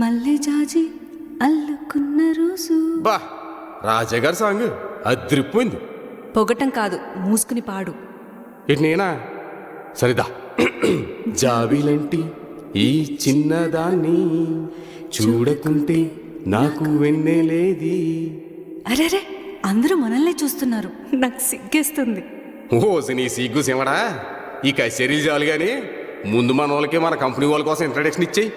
మల్లె జాజి అల్లుకున్న రోజు. బా రాజాగారి సాంగ్ అదిరిపోయింది. పొగటం కాదు, మూసుకుని పాడు. ఇటు నేనా సరిదా. జాబిలంటి ఈ చిన్నదాన్ని చూడకుంటే నాకు వెన్నెలేది. అరేరే, అందరూ మనల్నే చూస్తున్నారు, నాకు సిగ్గేస్తుంది. ఓసి నీ సిగ్గు సిమడా, ఈ కచేరీలు చాలు కానీ ముందు మన వాళ్ళకి మన కంపెనీ వాళ్ళ కోసం ఇంట్రడక్షన్ ఇచ్చేయి.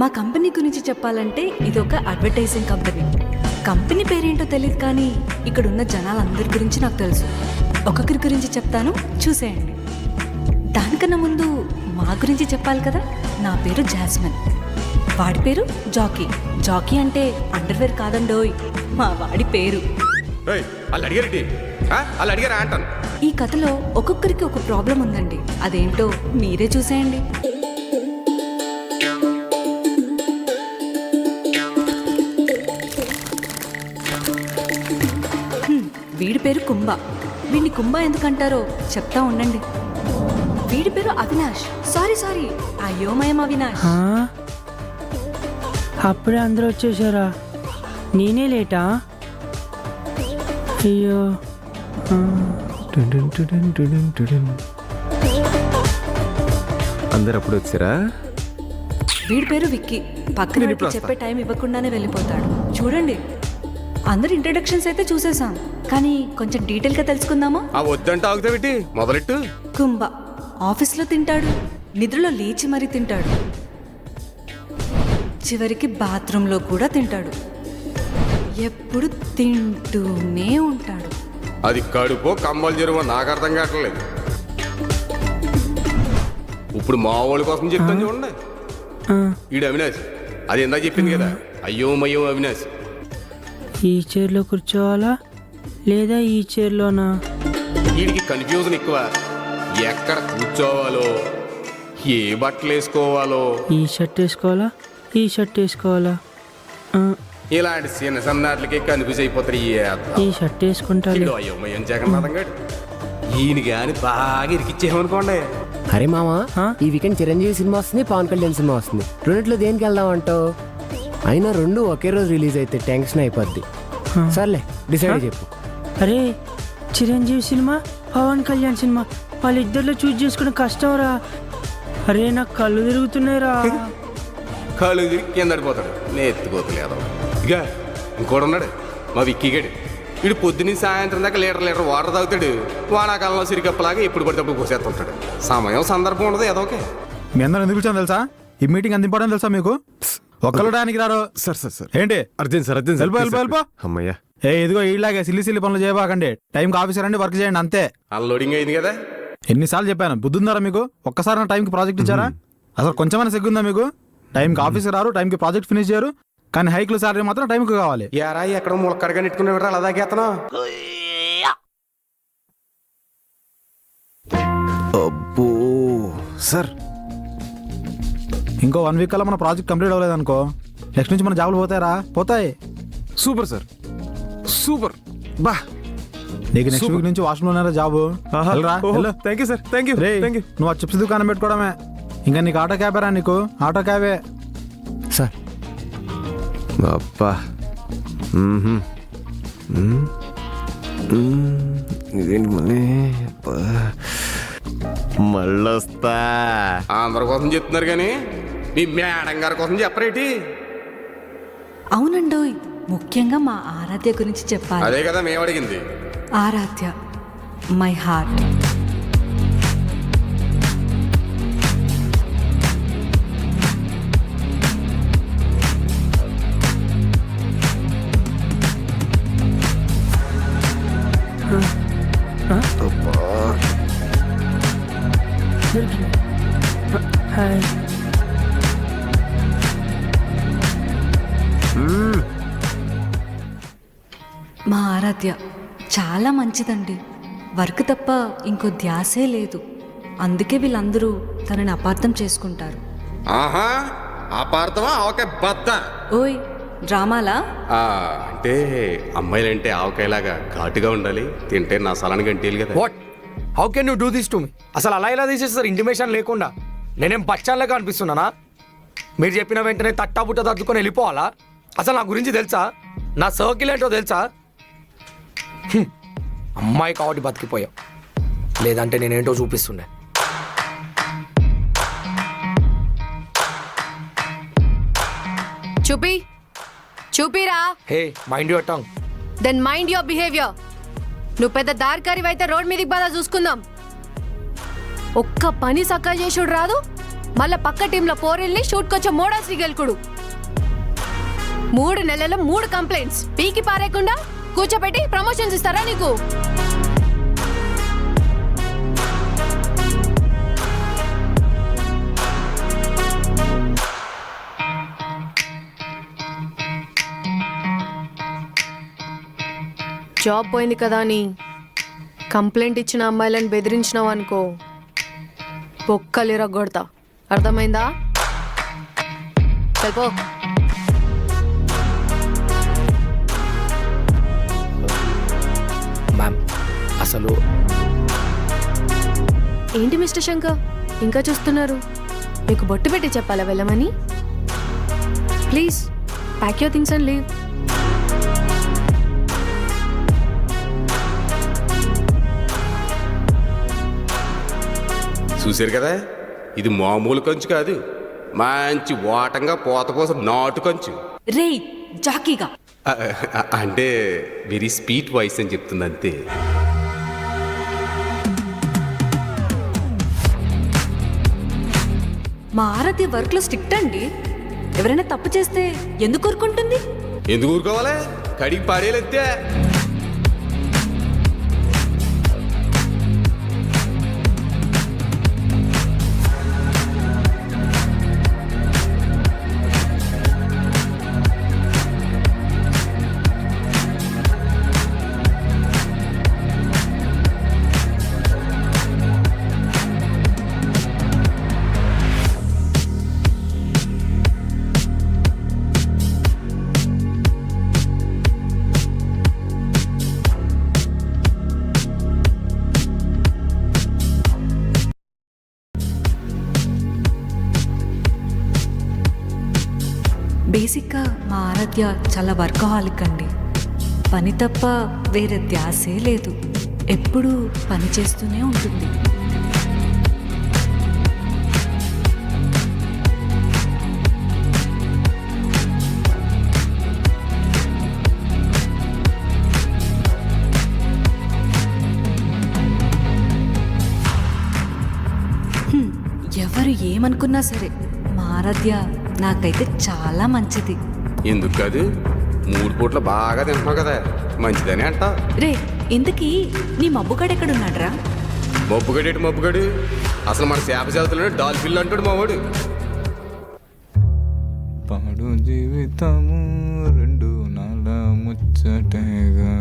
మా కంపెనీ గురించి చెప్పాలంటే ఇది ఒక అడ్వర్టైజింగ్ కంపెనీ. కంపెనీ పేరేంటో తెలియదు కానీ ఇక్కడున్న జనాలందరి గురించి నాకు తెలుసు. ఒక్కొక్కరి గురించి చెప్తాను, చూసేయండి. దానికన్నా ముందు మా గురించి చెప్పాలి కదా. నా పేరు జాస్మిన్, వాడి పేరు జాకీ. జాకీ అంటే అండర్వేర్ కాదండోయ్, మా వాడి పేరు. వాళ్ళు అడిగారేంటి? వాళ్ళు అడిగారా అంటాను. ఈ కథలో ఒక్కొక్కరికి ఒక ప్రాబ్లం ఉందండి, అదేంటో మీరే చూసేయండి. వీడి పేరు కుంభ. వీడిని కుంభ ఎందుకంటారో చెప్తా ఉండండి. వీడి పేరు అవినాష్. సారీ అయోమయం అవినాష్. అప్పుడే అందరూ వచ్చేసారా? నేనే లేటా? అయ్యో. అందరు అప్పుడు వచ్చారా? వీడి పేరు విక్కీ. పక్కన చెప్పే టైం ఇవ్వకుండానే వెళ్ళిపోతాడు. చూడండి, అందరు ఇంట్రడక్షన్స్ అయితే చూసేసాం, కానీ కొంచెం డీటెయిల్ గా తెలుసుకుందామా? వద్దంటే ఆగుతావేటి, మొదలెట్టు. కుంభ ఆఫీస్లో తింటాడు, నిద్రలో లేచి మరీ తింటాడు, చివరికి బాత్రూంలో కూడా తింటాడు. ఎప్పుడు తింటూనే ఉంటాడు. అది కడుపో కమ్మలు జరువు నాకు అర్థం కావట్లేదు. ఇప్పుడు మా వాళ్ళ కోసం చెప్తాను చూడండి. ఈడు అవినాష్, అది ఎందా చెప్పింది కదా, అయ్యోమయ్యో అవినాష్. ఈ చైర్లో కూర్చోవాలా లేదా ఈ చైర్లోనా? వీడికి కన్ఫ్యూజన్ ఎక్కువ. ఎక్కడ కూర్చోవాలో, ఏ బట్టలు వేసుకోవాలో, ఈ షర్ట్ వేసుకోవాలా ఈ షర్ట్ వేసుకోవాలా, ఇలాంటి చిన్న సన్నాట్లకి కన్ఫ్యూజ్ అయిపోతారు. ఈ షర్ట్ వేసుకుంటా. అయ్యోమయ్యం జగన్నాథం గారు ఈయన కానీ బాగా ఇరికిచ్చేయమనుకోండి. అరే మామా, ఈ వీకెండ్ చిరంజీవి సినిమా వస్తుంది, పవన్ కళ్యాణ్ సినిమా వస్తుంది. రెండిట్లో దేనికి వెళ్దాం అంటావు? అయినా రెండు ఒకే రోజు రిలీజ్ అయితే టెన్షన్ అయిపోద్ది. సర్లే, డిసైడ్ చెప్పు. అరే, చిరంజీవి సినిమా, పవన్ కళ్యాణ్ సినిమా, వాళ్ళిద్దరిలో చూజ్ చేసుకునే కష్టం రా. అరే, నాకు కళ్ళు తిరుగుతున్నాయి రా. కాళ్ళు తిరిగి కింద పడిపోతాడు, నేత్తుకోతలేదు. ఇక ఇంకోటి ఉన్నాడు, మా విక్కీగాడు. వీడు పొద్దున్న సాయంత్రం దాకా లీటర్ వాటర్ తాగుతాడు. వానాకాలంలో సిరికప్పలాగా ఎప్పుడు పడితే అప్పుడు పోసేస్తుంటాడు. సమయం సందర్భం ఉండదు ఏదో. ఓకే, మీ అందరూ ఎందుకు కూర్చొని తెలుసా? ఈ మీటింగ్ అంత ఇంపార్టెంట్ తెలుసా మీకు? ఒక్కరు దానికి రారు. సార్ ఏంటి అర్జెంట్ సార్, అర్జెంట్. వెళ్ళిపో. అమ్మయ్యా. ఇదిగో ఇలాగే సిల్లి పనులు చేయబాకండి. టైంకి ఆఫీసర్ రండి, వర్క్ చేయండి, అంతే. అన్లోడింగ్ అయింది కదా. ఎన్నిసార్లు చెప్పాను, బుద్ధి ఉందారా మీకు? ఒక్కసారి నా టైంకి ప్రాజెక్ట్ ఇచ్చారా? అసలు కొంచెమైనా సిగ్గుందా మీకు? టైంకి ఆఫీసర్ రారు, టైంకి ప్రాజెక్ట్ ఫినిష్ చేయరు, కానీ హైక్లో సాలరీ మాత్రం టైంకి కావాలి. యారా ఎక్కడ ములక్కడగా నెట్టుకునే అలా దాకేతను. అబ్బో సార్, ఇంకో 1 వీక్ కల్లా మన ప్రాజెక్ట్ కంప్లీట్ అవ్వలేదు అనుకో, నెక్స్ట్ నుంచి మన జాబులు పోతాయరా? పోతాయి. Super sir, super. బా, నీకు నెక్స్ట్ వీక్ నుంచి వాష్రూమ్లోనే job. Thank you sir, thank you. నువ్వు ఆ చిప్స్ దుకాణం పెట్టుకోవడమే. ఇంకా నీకు ఆటో క్యాబేరా? నీకు ఆటో క్యాబే సార్. అబ్బా, ఇదేంటి మళ్ళీ మళ్ళొస్తా. అందరి కోసం చెప్తున్నారు కానీ మీ మేడం గారి కోసం చెప్పరేటి? అవునండోయ్, ముఖ్యంగా మా ఆరాధ్య గురించి చెప్పాలి. అదే కదా మేము అడిగింది. ఆరాధ్య, మై హార్ట్. హాయ్. మా ఆరాధ్య చాలా మంచిదండి. వర్క్ తప్ప ఇంకో ధ్యాసే లేదు. అందుకే వీళ్ళందరూ తనని అపార్థం చేసుకుంటారు. ఆహా, అపార్థమా? ఓకే, బద్ద. ఓయ్, డ్రామాలా? అంటే అమ్మాయిలంటే ఆవకాయలాగా ఘాటుగా ఉండాలి, తింటే నా సలానికి గంటేలు కదా. What? How can you do this to me? అసలు అలా ఇలా తీసేస్తారు ఇంటిమేషన్ లేకుండా? నేనేం బచ్చాన్లాగా అనిపిస్తున్నానా? మీరు చెప్పిన వెంటనే తట్టాబుట్ట తట్టుకొని వెళ్ళిపోవాలా? అసలు నా గురించి తెలుసా? నా సర్కిల్ ఏంటో తెలుసా? అమ్మాయి కాబట్టి బతికిపోయాం, లేదంటే నేనేంటో చూపిస్తుండే. చూపిరా. Hey, mind your tongue. Then mind your behaviour. నువ్వు పెద్ద దారికారివైతే రోడ్ మీదకి బాధ చూసుకుందాం. ఒక్క పని సక్కా చేసుడు రాదు, మళ్ళా పక్క టీంలో పోరెల్ని షూట్కొచ్చే మోడల్స్ గెలుకుడు. 3 నెలల్లో 3 కంప్లైంట్స్ పీకి పారేయకుండా కూర్చోబెట్టి ప్రమోషన్స్ ఇస్తారా నీకు? జాబ్ పోయింది కదా అని కంప్లైంట్ ఇచ్చిన అమ్మాయిలను బెదిరించినావు అనుకో, పొక్కలిరగొడతా. అర్థమైందా? వెళ్ళిపో. మ్యామ్, అసలు ఏంటి మిస్టర్ శంకర్ ఇంకా చూస్తున్నారు? మీకు బొట్టు పెట్టి చెప్పాలా వెళ్ళమని? Please pack your things and leave. చూశారు కదా, ఇది మామూలు కంచు కాదు, మంచి ఓటంగా పోత కోసం నాటు కంచు. రే జాకీగా. అంటే వెరీ స్వీట్ వాయిస్ అని చెప్తుంది అంతే. మా ఆరాధ్య వర్క్లో స్ట్రిక్ట్ అండి. ఎవరైనా తప్పు చేస్తే ఎందుకు ఊరుకుంటుంది? ఎందుకు ఊరుకోవాలి? కడిగి పాడేలంతే. బేసిక్గా మా ఆరాధ్య చాలా వర్కహాలిక్ అండి. పని తప్ప వేరే ధ్యాసే లేదు, ఎప్పుడూ పని చేస్తూనే ఉంటుంది. ఎవరు ఏమనుకున్నా సరే మా ఆరాధ్య నాకైతే చాలా మంచిది. ఎందుకు కాదు, 3 పూట్ల బాగా తింటున్నావు కదా, మంచిదని అంటా. రే ఇంతకీ నీ మబ్బుగాడు ఎక్కడున్నాడ్రా? మబ్బుగడేటి మబ్బుగడు, అసలు మన చేప చేతుల్లో డాల్ఫిన్ అంటాడు మావాడు. పాడు జీవితము 2 నాళ్ళ ముచ్చటేగా.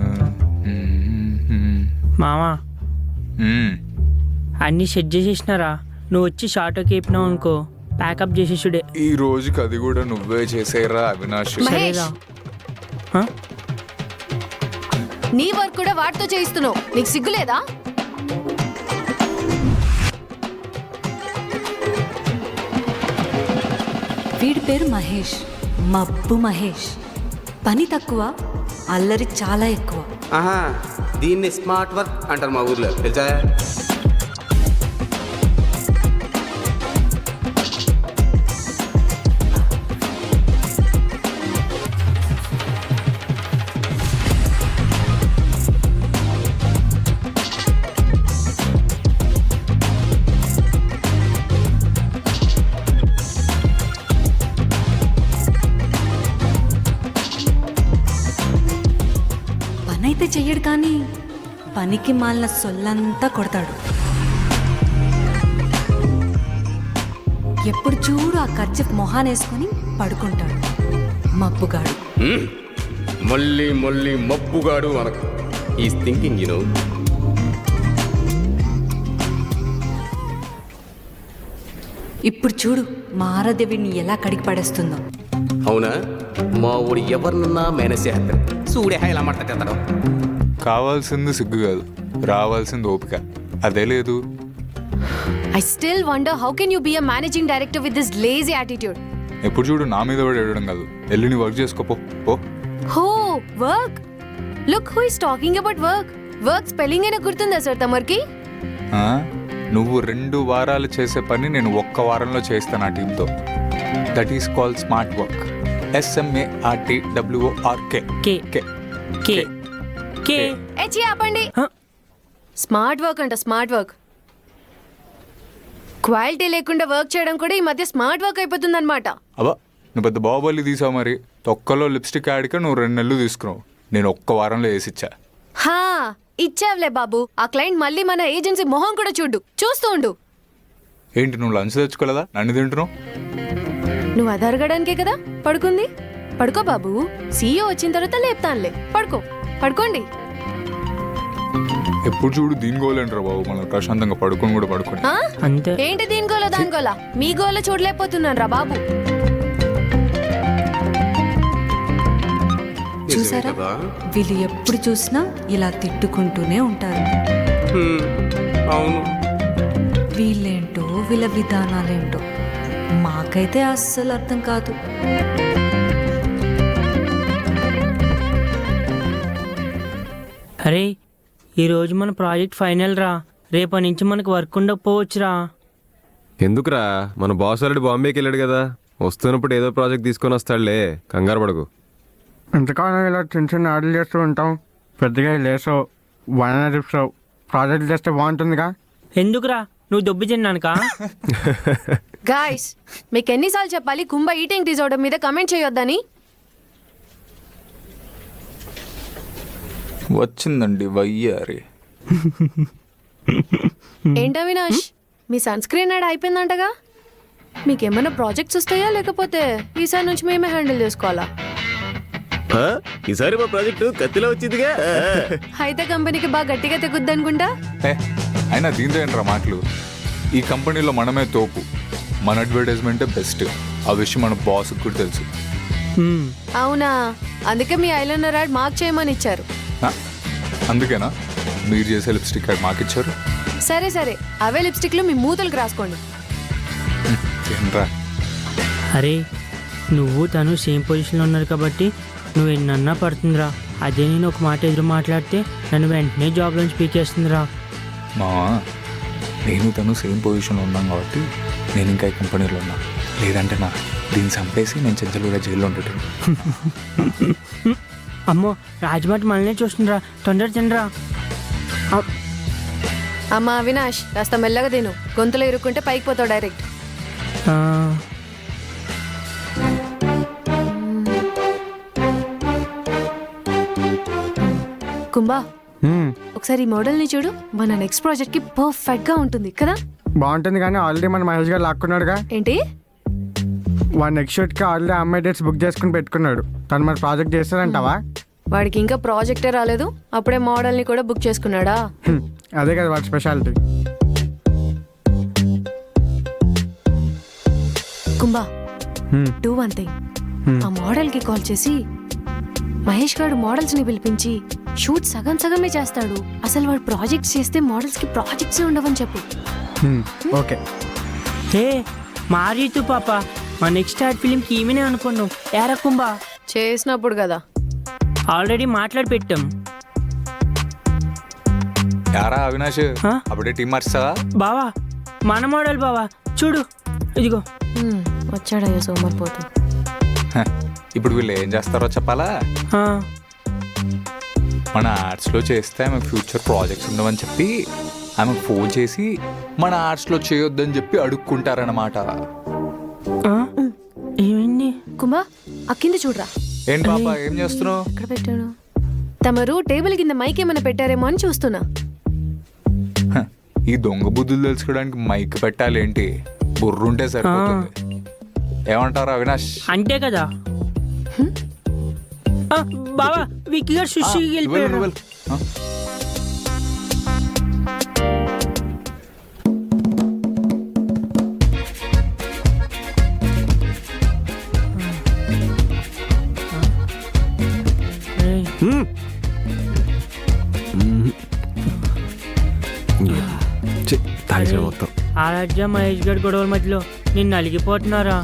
మామా అన్నీ సెట్ చేసేసినారా? నువ్వు వచ్చి షార్ట్ కేపినావు అనుకో, ప్యాకప్ చేసేసుడే. ఈ రోజుకి అది కూడా నువ్వే చేసేరా అవినాష్. మహేష్, హ? నీ వర్క్ కూడా వాటితో చేయిస్తున్నావు, నీకు సిగ్గులేదా? వీడి పేరు మహేష్, మబ్బు మహేష్. పని తక్కువ, అల్లరి చాలా ఎక్కువ. ఆహా, దీన్ని స్మార్ట్ వర్క్ అంటారు మా ఊర్లో, తెలుసా? పనైతే చెయ్యడు కానీ పనికి మాలిన సొల్లంతా కొడతాడు. ఎప్పుడు చూడు ఆ ఖర్చు మొహానేసుకొని పడుకుంటాడు మబ్బుగాడు. మళ్ళీ మళ్ళీ మబ్బుగాడు అనకు. Is thinking you know. ఇప్పుడు చూడు మా ఆరాధ్య వీడిని ఎలా కడిగి పడేస్తుందో. అవునా, మా ఊడు ఎవరినన్నా మేనేజ్ చేస్తాడు. చూడే ఇలా మాట్లాడతాడు. కావాల్సింది సిగ్గు కాదు, రావాల్సింది ఓపిక. అదే లేదు. I still wonder how can you be a managing director with this lazy attitude? ఎప్పుడు చూడు నా మీద కూడా ఏడవడం కాదు. వెళ్ళి నీ వర్క్ చేసుకోపో పో. హో work. Look who is talking about work. Work spelling అయినా గుర్తుందా సార్ తమరికి? ఆ? నువ్వు 2 వారాలు చేసే పని నేను 1 వారంలో చేస్తాను ఆ టీంతో. That is called smart work. SMARTWORK. కే కే కే ఏచి ఆపండి. హ? స్మార్ట్ వర్క్ అంట స్మార్ట్ వర్క్. క్వాలిటీ లేకుండా వర్క్ చేయడం కూడా ఈ మధ్య స్మార్ట్ వర్క్ అయిపోతుంది అనమాట. అబ్బా నువ్వు పెద్ద బాహుబలి తీసావు మరి. తొక్కలో లిప్స్టిక్ యాడ్కి నువ్వు 2 నెలలు తీసుకున్నావు. నేను 1 వారంలో వేసిచ్చా. హా ఇచ్చావులే బాబు. ఆ క్లయింట్ మళ్ళీ మన ఏజెన్సీ మొహం కూడా చూస్తూ ఉండు. ఏంటి నువ్వు లంచ్ తెచ్చుకోలేదా? నన్ను తింటున్నావు. నువ్వు అది అడగడానికే కదా పడుకుంది. పడుకో బాబు. సీఈఓ వచ్చిన తర్వాత లేపుతానులే. పడుకోండి. ఎప్పుడు చూడు దీని గోలేంట్రా బాబు. మనం ప్రశాంతంగా పడుకొని కూడా పడుకొని. ఆ? అంతే. ఏంటి దీని గోలో దాని గోలా? మీ గోలో చూడలేకపోతున్నాను రా బాబు. చూసారా కదా? వీళ్ళు ఎప్పుడు చూసినా ఇలా తిట్టుకుంటూనే ఉంటారు. అవును. వీళ్ళేంటో వీళ్ళ విధానాలేంటో మాకైతే అస్సలు అర్థం కాదు. అరే ఈరోజు మన ప్రాజెక్ట్ ఫైనల్ రా. రేపటి నుంచి మనకు వర్క్ ఉండకపోవచ్చురా. ఎందుకురా, మన బాస్ ఆల్రెడీ బాంబేకి వెళ్ళాడు కదా. వస్తున్నప్పుడు ఏదో ప్రాజెక్ట్ తీసుకొని వస్తాడులే, కంగారు పడకు. ఎంతకాలం ఇలా చిన్న చిన్న ఆర్డర్లు చేస్తూ ఉంటాం. పెద్దగా లేసో వన్ రిప్సో ప్రాజెక్ట్ చేస్తే బాగుంటుందిగా. ఎందుకురా నువ్వు దొబ్బి తిన్నానుకా? గాయ్స్ మీకు ఎన్నిసార్లు చెప్పాలి కుంభ ఈటింగ్ డిజార్డర్ మీద కమెంట్ చేయొద్దని? వచ్చిందండి వయ్యారి. ఏంటా వినాష్, మీ సన్ స్క్రీన్ యాడ్ అయిపోయిందంటగా? మీకేమైనా ప్రాజెక్ట్స్ వస్తాయా లేకపోతే ఈసారి నుంచి మేమే హ్యాండిల్ చేసుకోవాలా? ఈసారి మా ప్రాజెక్టు కత్తిలో వచ్చిందిగా. అయితే కంపెనీకి బాగా గట్టిగా తెగుద్ది అనుకుంటా. అయినా దీంతో ఏంట్రా మాటలు. ఈ కంపెనీలో మనమే తోపు. మన అడ్వర్టైజ్మెంటే బెస్ట్. ఆ విషయం మన బాస్కి కూడా తెలుసు. అవునా? అందుకే మీ ఐలైనర్ యాడ్ మార్క్ చేయమని ఇచ్చారు. ఆ? అందుకేనా మీరు చేసే లిప్స్టిక్ యాడ్ మాకిచ్చారు? సరే అవే లిప్స్టిక్లు మీ మూతలకు రాసుకోండి. ఏంట్రా అరే నువ్వు తను సేమ్ పొజిషన్లో ఉన్నారు కాబట్టి నువ్వు ఎన్నన్నా పడుతుందిరా. అదే నేను ఒక మాట ఎదురు మాట్లాడితే నన్ను వెంటనే జాబ్ నుంచి పీకేస్తుందిరా. మా నేను తను సేమ్ పొజిషన్లో ఉన్నాం కాబట్టి నేను ఇంకా ఈ కంపెనీలో ఉన్నా. లేదంటే నా దీన్ని చంపేసి నేను చెంచలుగా జైల్లో ఉంటాను. అమ్మో రాజమాటి మనల్నే చూస్తుందిరా. తొందర తినరా. అమ్మా అవినాష్ కాస్త మెల్లగా తిను. గొంతులో ఇరుక్కుంటే పైకి పోతావు డైరెక్ట్. కుంభా ఒకసారి ఈ మోడల్ని చూడు. మన నెక్స్ట్ ప్రాజెక్ట్ కి పర్ఫెక్ట్ గా ఉంటుంది కదా? బాగుంటుంది కానీ ఆల్రెడీ మన మహేష్ గారు లాక్కున్నాడుగా. ఏంటి? వాడు నెక్స్ట్ షూట్కి ఆల్రెడీ అమ్మాయి డేట్స్ బుక్ చేసుకుని పెట్టుకున్నాడు. తను మరి ప్రాజెక్ట్ చేస్తారంటావా? వాడికి ఇంకా ప్రాజెక్టే రాలేదు, అప్పుడే మోడల్ని కూడా బుక్ చేసుకున్నాడా? అదే కదా వాడి speciality. Kumbha do one thing. ఆ మోడల్ కి కాల్ చేసి మహేష్ గారు మోడల్స్ ని పిలిపించి షూట్ సగం సగమే చేస్తాడు. అసలు వాడు ప్రాజెక్ట్స్ చేస్తే మోడల్స్ కి ప్రాజెక్ట్స్ ఉండవని చెప్పు. ఓకే. హే మారీతు పాప, మా నెక్స్ట్ షార్ట్ ఫిలింకి ఈమెనే అనుకున్నాం. ఏరా కుంభా? చేసినప్పుడు కదా. ఆల్రెడీ మాట్లాడి పెట్టాం. యారా అవినాష్ హా? అప్పుడే టీం మార్చావా? బావా మన మోడల్ బావా, చూడు ఇదిగో. వచ్చాడయ్యా సోమరిపోతు. ఇప్పుడు వీళ్ళు ఏం చేస్తారో చెప్పాలా? ఆ, మన ఆర్ట్స్లో చేస్తే ఆమె ఫ్యూచర్ ప్రాజెక్ట్స్ ఉండవని చెప్పి ఆమెకు ఫోన్ చేసి మన ఆర్ట్స్లో చేయొద్దని చెప్పి అడుక్కుంటారన్నమాట. ఆ, ఏమైంది? కుంభా ఆ కింద చూడరా. ఏంటి పాప ఏం చేస్తున్నావు? ఎక్కడ పెట్టాను? తమరు టేబుల్ కింద మైక్ ఏమైనా పెట్టారేమో అని చూస్తున్నా. ఈ దొంగ బుద్ధులు తెలుసుకోవడానికి మైక్ పెట్టాలి ఏంటి? బుర్రుంటే సరిపోతుంది. ఏమంటారు అవినాష్? అంతే కదా. ఆ, బావా విక్కీ గారు సుషికి వెళ్ళిపోయాడు. తాగిన మొత్తం. ఆరాధ్య మహేష్ గారి గొడవల మధ్యలో నిన్ను అలిగిపోతున్నారా?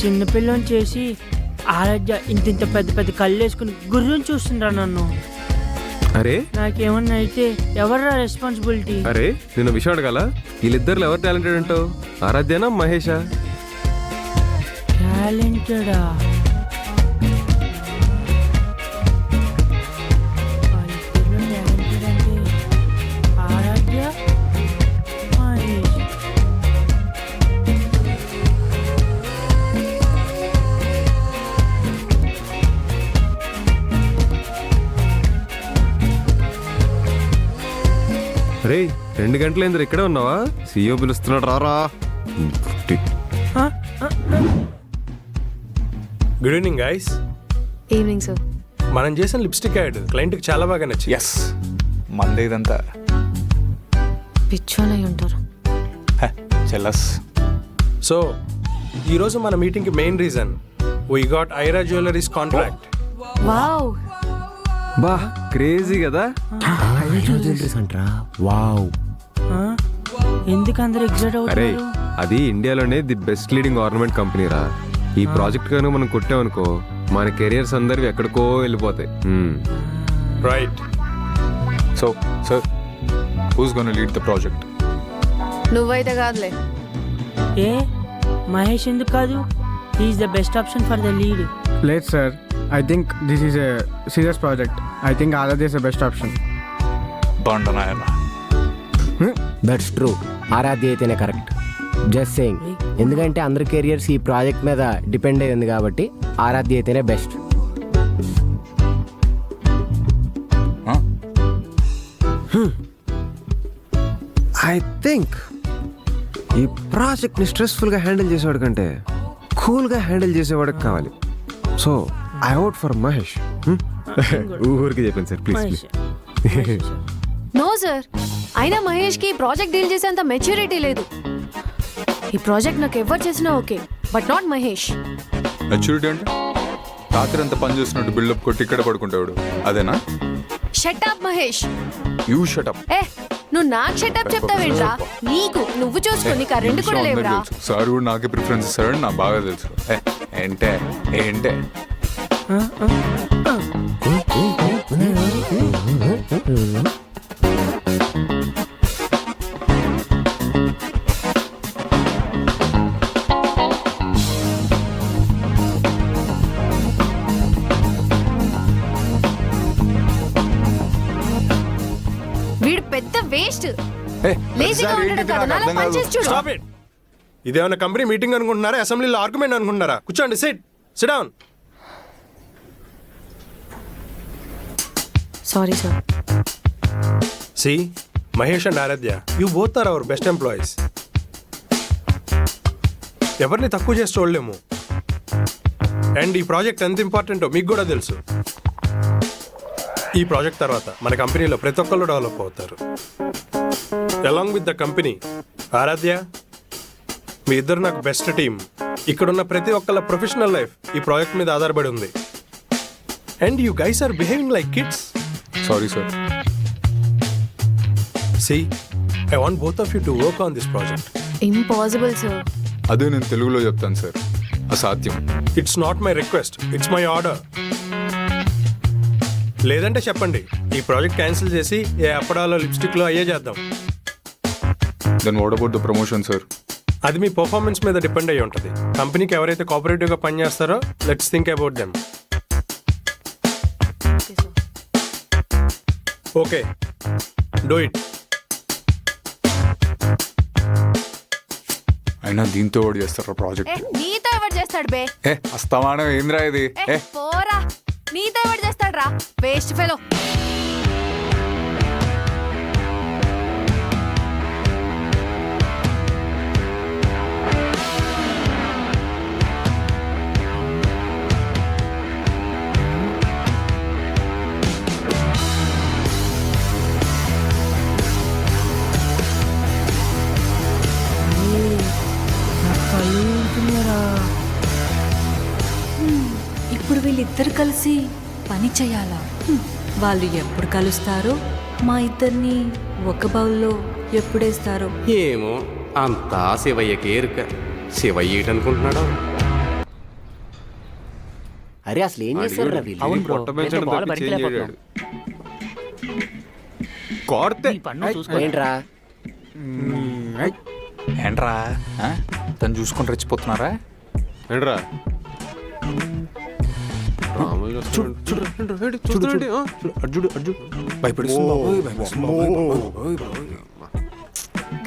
చిన్నపిల్లని చేసి ఆరాధ్య ఇంత పెద్ద పెద్ద కళ్ళు వేసుకుని గుర్రుని చూస్తుండ్రా నన్ను. అరే నాకేమన్నా అయితే ఎవర్రా రెస్పాన్సిబిలిటీ? అరే నేను విషయం అడగాల, వీళ్ళిద్దరు ఎవరు టాలెంటెడ్ అంటావు? ఆరాధ్యనా మహేషా? టాలెంటెడా? వాళ్ళిద్దరిలో టాలెంటెడ్ అంటే ఆరాధ్య, మహేష్. రే 2 గంటలైంది ఇక్కడే ఉన్నావా? సీఈఓ పిలుస్తున్నాడు రారా. ఆ, ఆ, ఆ. Good evening guys. Evening sir. మనం చేసిన లిప్స్టిక్ యాడ్ క్లయింట్కి చాలా బాగా నచ్చింది. ఎస్ మందే ఇదంతా. పిచ్చోనై ఉంటారు. చెల్లస్. సో ఈరోజు మన మీటింగ్కి main reason we got Aira jewelleries contract. Wow. బా క్రేజీ కదా. అంటరా వావ్. ఆ? ఎందుకు అందరు ఎగ్జైట్ అరే అవుతారు? అది ఇండియాలోనే the best leading government company రా. ఈ ప్రాజెక్ట్ కనుక మనం కొట్టామనుకో మన కెరియర్స్ అందరివి ఎక్కడికో వెళ్ళిపోతాయి. Right. So sir who's gonna lead the project? నువ్వైతే కాదులే. ఏ మహేష్ ఎందుకు కాదు? Is the best option for the lead. లేదు sir, I think this is a serious project. I think Aaradhya is the best option. బండనాయన. That's true. ఆరాధ్య అయితేనే correct. Just saying. ఎందుకంటే అందరి కెరియర్స్ ఈ ప్రాజెక్ట్ మీద డిపెండ్ అయి ఉంది కాబట్టి ఆరాధ్య అయితేనే బెస్ట్. ఐ థింక్ ఈ ప్రాజెక్ట్ని స్ట్రెస్ఫుల్గా హ్యాండిల్ చేసేవాడు కంటే కూల్గా హ్యాండిల్ చేసేవాడికి కావాలి. So I out for Mahesh. ఊరికి చెప్పండి sir please please. Mahesh. No sir, అయినా మహేష్కి ఈ ప్రాజెక్ట్ డీల్ చేసేంత మెచ్యూరిటీ లేదు. ఈ ప్రాజెక్ట్ నాకు ఎవరు చేసినా okay, but not Mahesh. Maturity అంటే రాత్రి అంతా పని చేస్తున్నట్టు బిల్డప్ కొట్టి ఇక్కడ పడుకుంటాడు అదేనా? Shut up Mahesh. You shut up. నువ్వు నాకు షటప్ చెప్తావేంట్రా? నీకు నువ్వు చూసుకొని నీకు ఆ రెండు కూడా లేవురా. సార్ కూడా నాకే ప్రిఫరెన్స్ ఇస్తాడని నాకు బాగా తెలుసు. ఏంటే ఏంటే ఆ, ఆ, ఆ. వీడు పెద్ద వేస్ట్. లేజీగా ఉండడం కాదు, నాలా పనిచేసి చూడు. Stop it. ఇదేమైనా కంపెనీ మీటింగ్ అనుకుంటున్నారా, అసెంబ్లీలో ఆర్గ్యుమెంట్ అనుకుంటున్నారా? కూర్చోండి. Sit down. Sorry sir. See Mahesh and Aaradhya, you both are our best employees. ఎవరిని తక్కువ చేసి చూడలేము. అండ్ ఈ ప్రాజెక్ట్ ఎంత ఇంపార్టెంటో మీకు కూడా తెలుసు. ఈ ప్రాజెక్ట్ తర్వాత మన కంపెనీలో ప్రతి ఒక్కళ్ళు డెవలప్ అవుతారు. Along with the company. Aaradhya, మీ ఇద్దరు నాకు బెస్ట్ టీమ్. ఇక్కడున్న ప్రతి ఒక్కళ్ళ ప్రొఫెషనల్ లైఫ్ ఈ ప్రాజెక్ట్ మీద ఆధారపడి ఉంది. And you guys are behaving like kids. Sorry sir. See, I want both of you to work on this project. Impossible sir. అదే నేను తెలుగులో చెప్తాను సార్. అసాధ్యం. It's not my request, it's my order. లేదంటే చెప్పండి, ఈ ప్రాజెక్ట్ క్యాన్సిల్ చేసి ఏ అప్పడాలో లిప్స్టిక్లో అయ్యే చేద్దాం. Then what about the promotion sir? అది మీ పర్ఫార్మెన్స్ మీద డిపెండ్ అయ్యి ఉంటుంది. కంపెనీకి ఎవరైతే కోఆపరేటివ్గా పనిచేస్తారో let's think about them. Okay, do it. అయినా దీంతో ఓడి చేస్తారా ప్రాజెక్ట్? నీతో ఎవరు చేస్తాడు బే? అస్తమానం ఏంద్రా ఇది? పోరా, నీతో ఎవరు చేస్తాడు రా, వేస్ట్ ఫెలో. ఇప్పుడు వీళ్ళిద్దరు కలిసి పని చేయాలా? వాళ్ళు ఎప్పుడు కలుస్తారో, మా ఇద్దరిని ఒక బౌల్లో ఎప్పుడేస్తారో ఏమో అంతా శివయ్యకే ఎరుక. శివయ్య ఏటనుకుంటున్నాడో. అరే అసలు ఏం చేస్తారు రవి అవును బ్రో, నేనైతే బాల్ భరించలేకపోతున్నాను. నీ పన్ను చూసుకో. ఏంట్రా ఏంట్రా ఆ? తను చూసుకొని రెచ్చిపోతున్నారా? ఏంట్రా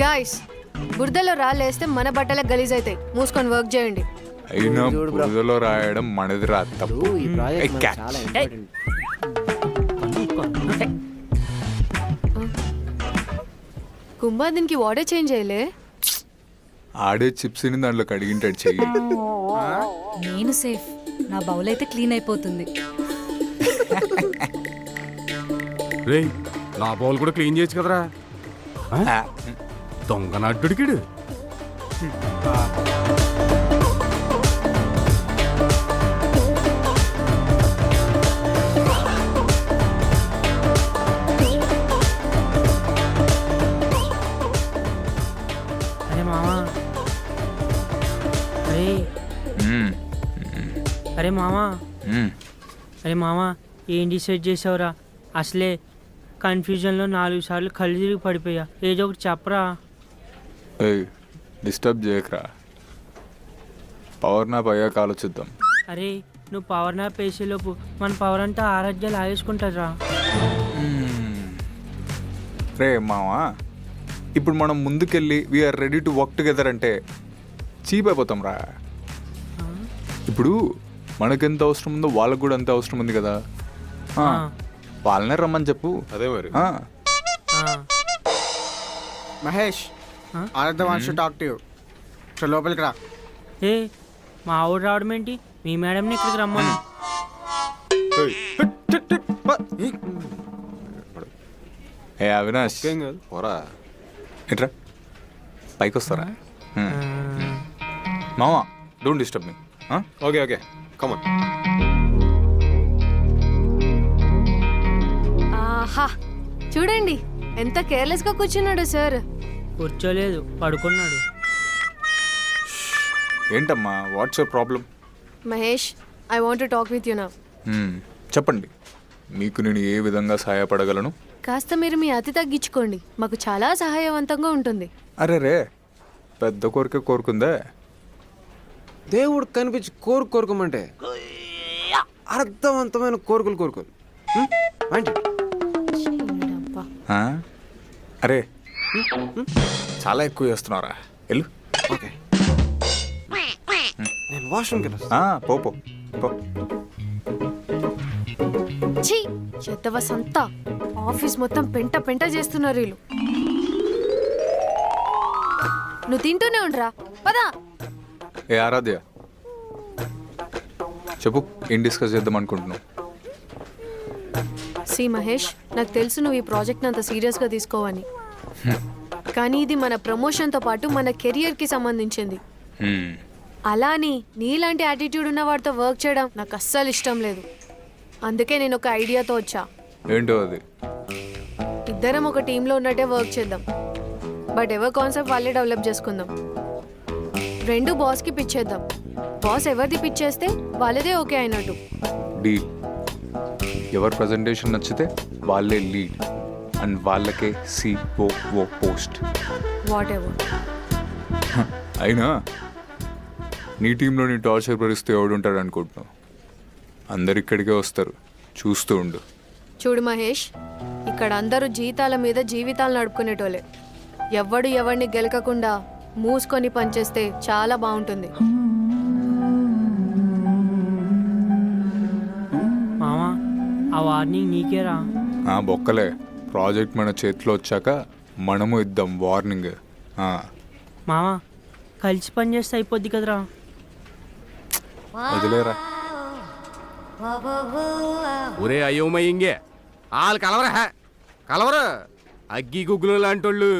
గాయస్ బురదలో రాళ్ళేస్తే మన బట్టలే గలీజ్ అవుతాయి. మూసుకొని వర్క్ చేయండి. అయినా బురదలో రాయడం మనది రా తప్పు. ఈ ప్రాజెక్ట్ మనకు catch. చాలా ఇంపార్టెంట్. పన్ను చూసుకో. ఏయ్, కుంభా దీనికి వాటర్ చేంజ్ చేయలే. ఆడే చిప్స్ని దాంట్లో కడిగింటాడు చెయ్యి. నేను సేఫ్, నా బౌల్ అయితే క్లీన్ అయిపోతుంది. రే నా బౌల్ కూడా క్లీన్ చేయొచ్చు కదరా. ఆ, దొంగ నడ్డుడికిడు. అరే మామా, అరే మ్మ్, అరే మామా, మ్మ్. అరే మామా, ఏం డిసైడ్ చేసావురా? అసలే కన్ఫ్యూజన్లో 4 సార్లు కళ్ళు తిరిగి పడిపోయా. ఏదో ఒకటి చెప్పరా. ఏయ్ డిస్టర్బ్ చేయకరా. పవర్ నాప్ అయ్యాక ఆలోచిద్దాం. అరే నువ్వు పవర్ నాప్ వేసేలోపు మన పవర్ అంతా ఆరాధ్యాలు ఆగేసుకుంటారా. రే మావా, ఇప్పుడు మనం ముందుకెళ్ళి we are ready to work together అంటే చీప్ అయిపోతాం రా. ఇప్పుడు మనకెంత అవసరం ఉందో వాళ్ళకు కూడా అంత అవసరం ఉంది కదా. ఆ, వాళ్ళనే రమ్మని చెప్పు. అదే మరి ఆ, Mahesh Aaradhya wants to talk to you. So లోపలికి రా. ఏ మా ఊరు రావడం ఏంటి? మీ మేడంని ఇక్కడికి రమ్మని. ఏ అవినాష్ ఏం కాదు పోరా. ఎట్రా పైకి వస్తారా? మావా don't disturb me. Okay okay come on. ఆహా చూడండి ఎంత కేర్లెస్ గా కూర్చున్నాడు సార్. కూర్చోలేదు, పడుకున్నాడు. ఏంటమ్మా what's your problem? Mahesh I want to talk with you now. చెప్పండి, మీకు నేను ఏ విధంగా సహాయపడగలను? కాస్త మీరు మీ అతి తగ్గించుకోండి, మాకు చాలా సహాయవంతంగా ఉంటుంది. అరే రే, పెద్ద కోరిక కోరుకుందే. దేవుడు కనిపించి కోరుకోమంటే అర్థవంతమైన కోరుకోలు కోరుకోలు. అంటే ఆ? అరే చాలా ఎక్కువ చేస్తున్నారా? వెళ్ళు. ఓకే నేను వాష్రూమ్కి వెళ్ళొస్తా. పో పో పో. ఛీ చెత్తవ సంతా, ఆఫీస్ మొత్తం పెంట పెంట చేస్తున్నారు వీళ్ళు. నువ్వు తింటూనే ఉండరా, పదా. ఏ ఆరాధ్య చెప్పు, ఏం డిస్కస్ చేద్దాం అనుకుంటున్నావు? సి మహేష్, నాకు తెలుసు నువ్వు ఈ ప్రాజెక్ట్ని అంత సీరియస్గా తీసుకోవని, కానీ ఇది మన ప్రమోషన్తో పాటు మన కెరియర్కి సంబంధించింది. హ్మ్. అలా అని నీలాంటి యాటిట్యూడ్ ఉన్న వాడితో వర్క్ చేయడం నాకు అస్సలు ఇష్టం లేదు. అందుకే నేను ఒక ఐడియాతో వచ్చా. ఏంటో అది? ఇద్దరం ఒక టీంలో ఉన్నట్టే వర్క్ చేద్దాం, బట్ ఎవరి కాన్సెప్ట్ వాళ్ళే డెవలప్ చేసుకుందాం. 2 బాస్కి పిచ్చేద్దాం. బాస్ ఎవరిది పిచ్ చేస్తే వాళ్ళదే ఓకే అయినట్టు. డీల్. ఎవరి ప్రజెంటేషన్ నచ్చితే వాళ్ళే లీడ్ అండ్ వాళ్ళకే సిఓఓ పోస్ట్. What ever. అయినా నీ టీంలో నీ టార్చర్ భరిస్తే ఎవడుంటాడు అనుకుంటున్నావు? అందరు ఇక్కడికే వస్తారు, చూస్తూ ఉండు. చూడు మహేష్, ఇక్కడ అందరూ జీతాల మీద జీవితాలు నడుపుకునేటోలే. ఎవడు ఎవరిని గెలకకుండా మూసుకొని పనిచేస్తే చాలా బాగుంటుంది. మామా, ఆ వార్నింగ్ నీకేరా. బొక్కలే, ప్రాజెక్ట్ మన చేతిలో వచ్చాక మనము ఇద్దాం వార్నింగ్. మామా, కలిసి పని చేస్తే అయిపోద్ది కదరా. వదిలేరా. ఒరే అయోమయ్యంగే వాళ్ళు కలవరా అగ్గి గుగ్గులు లాంటి వాళ్ళు.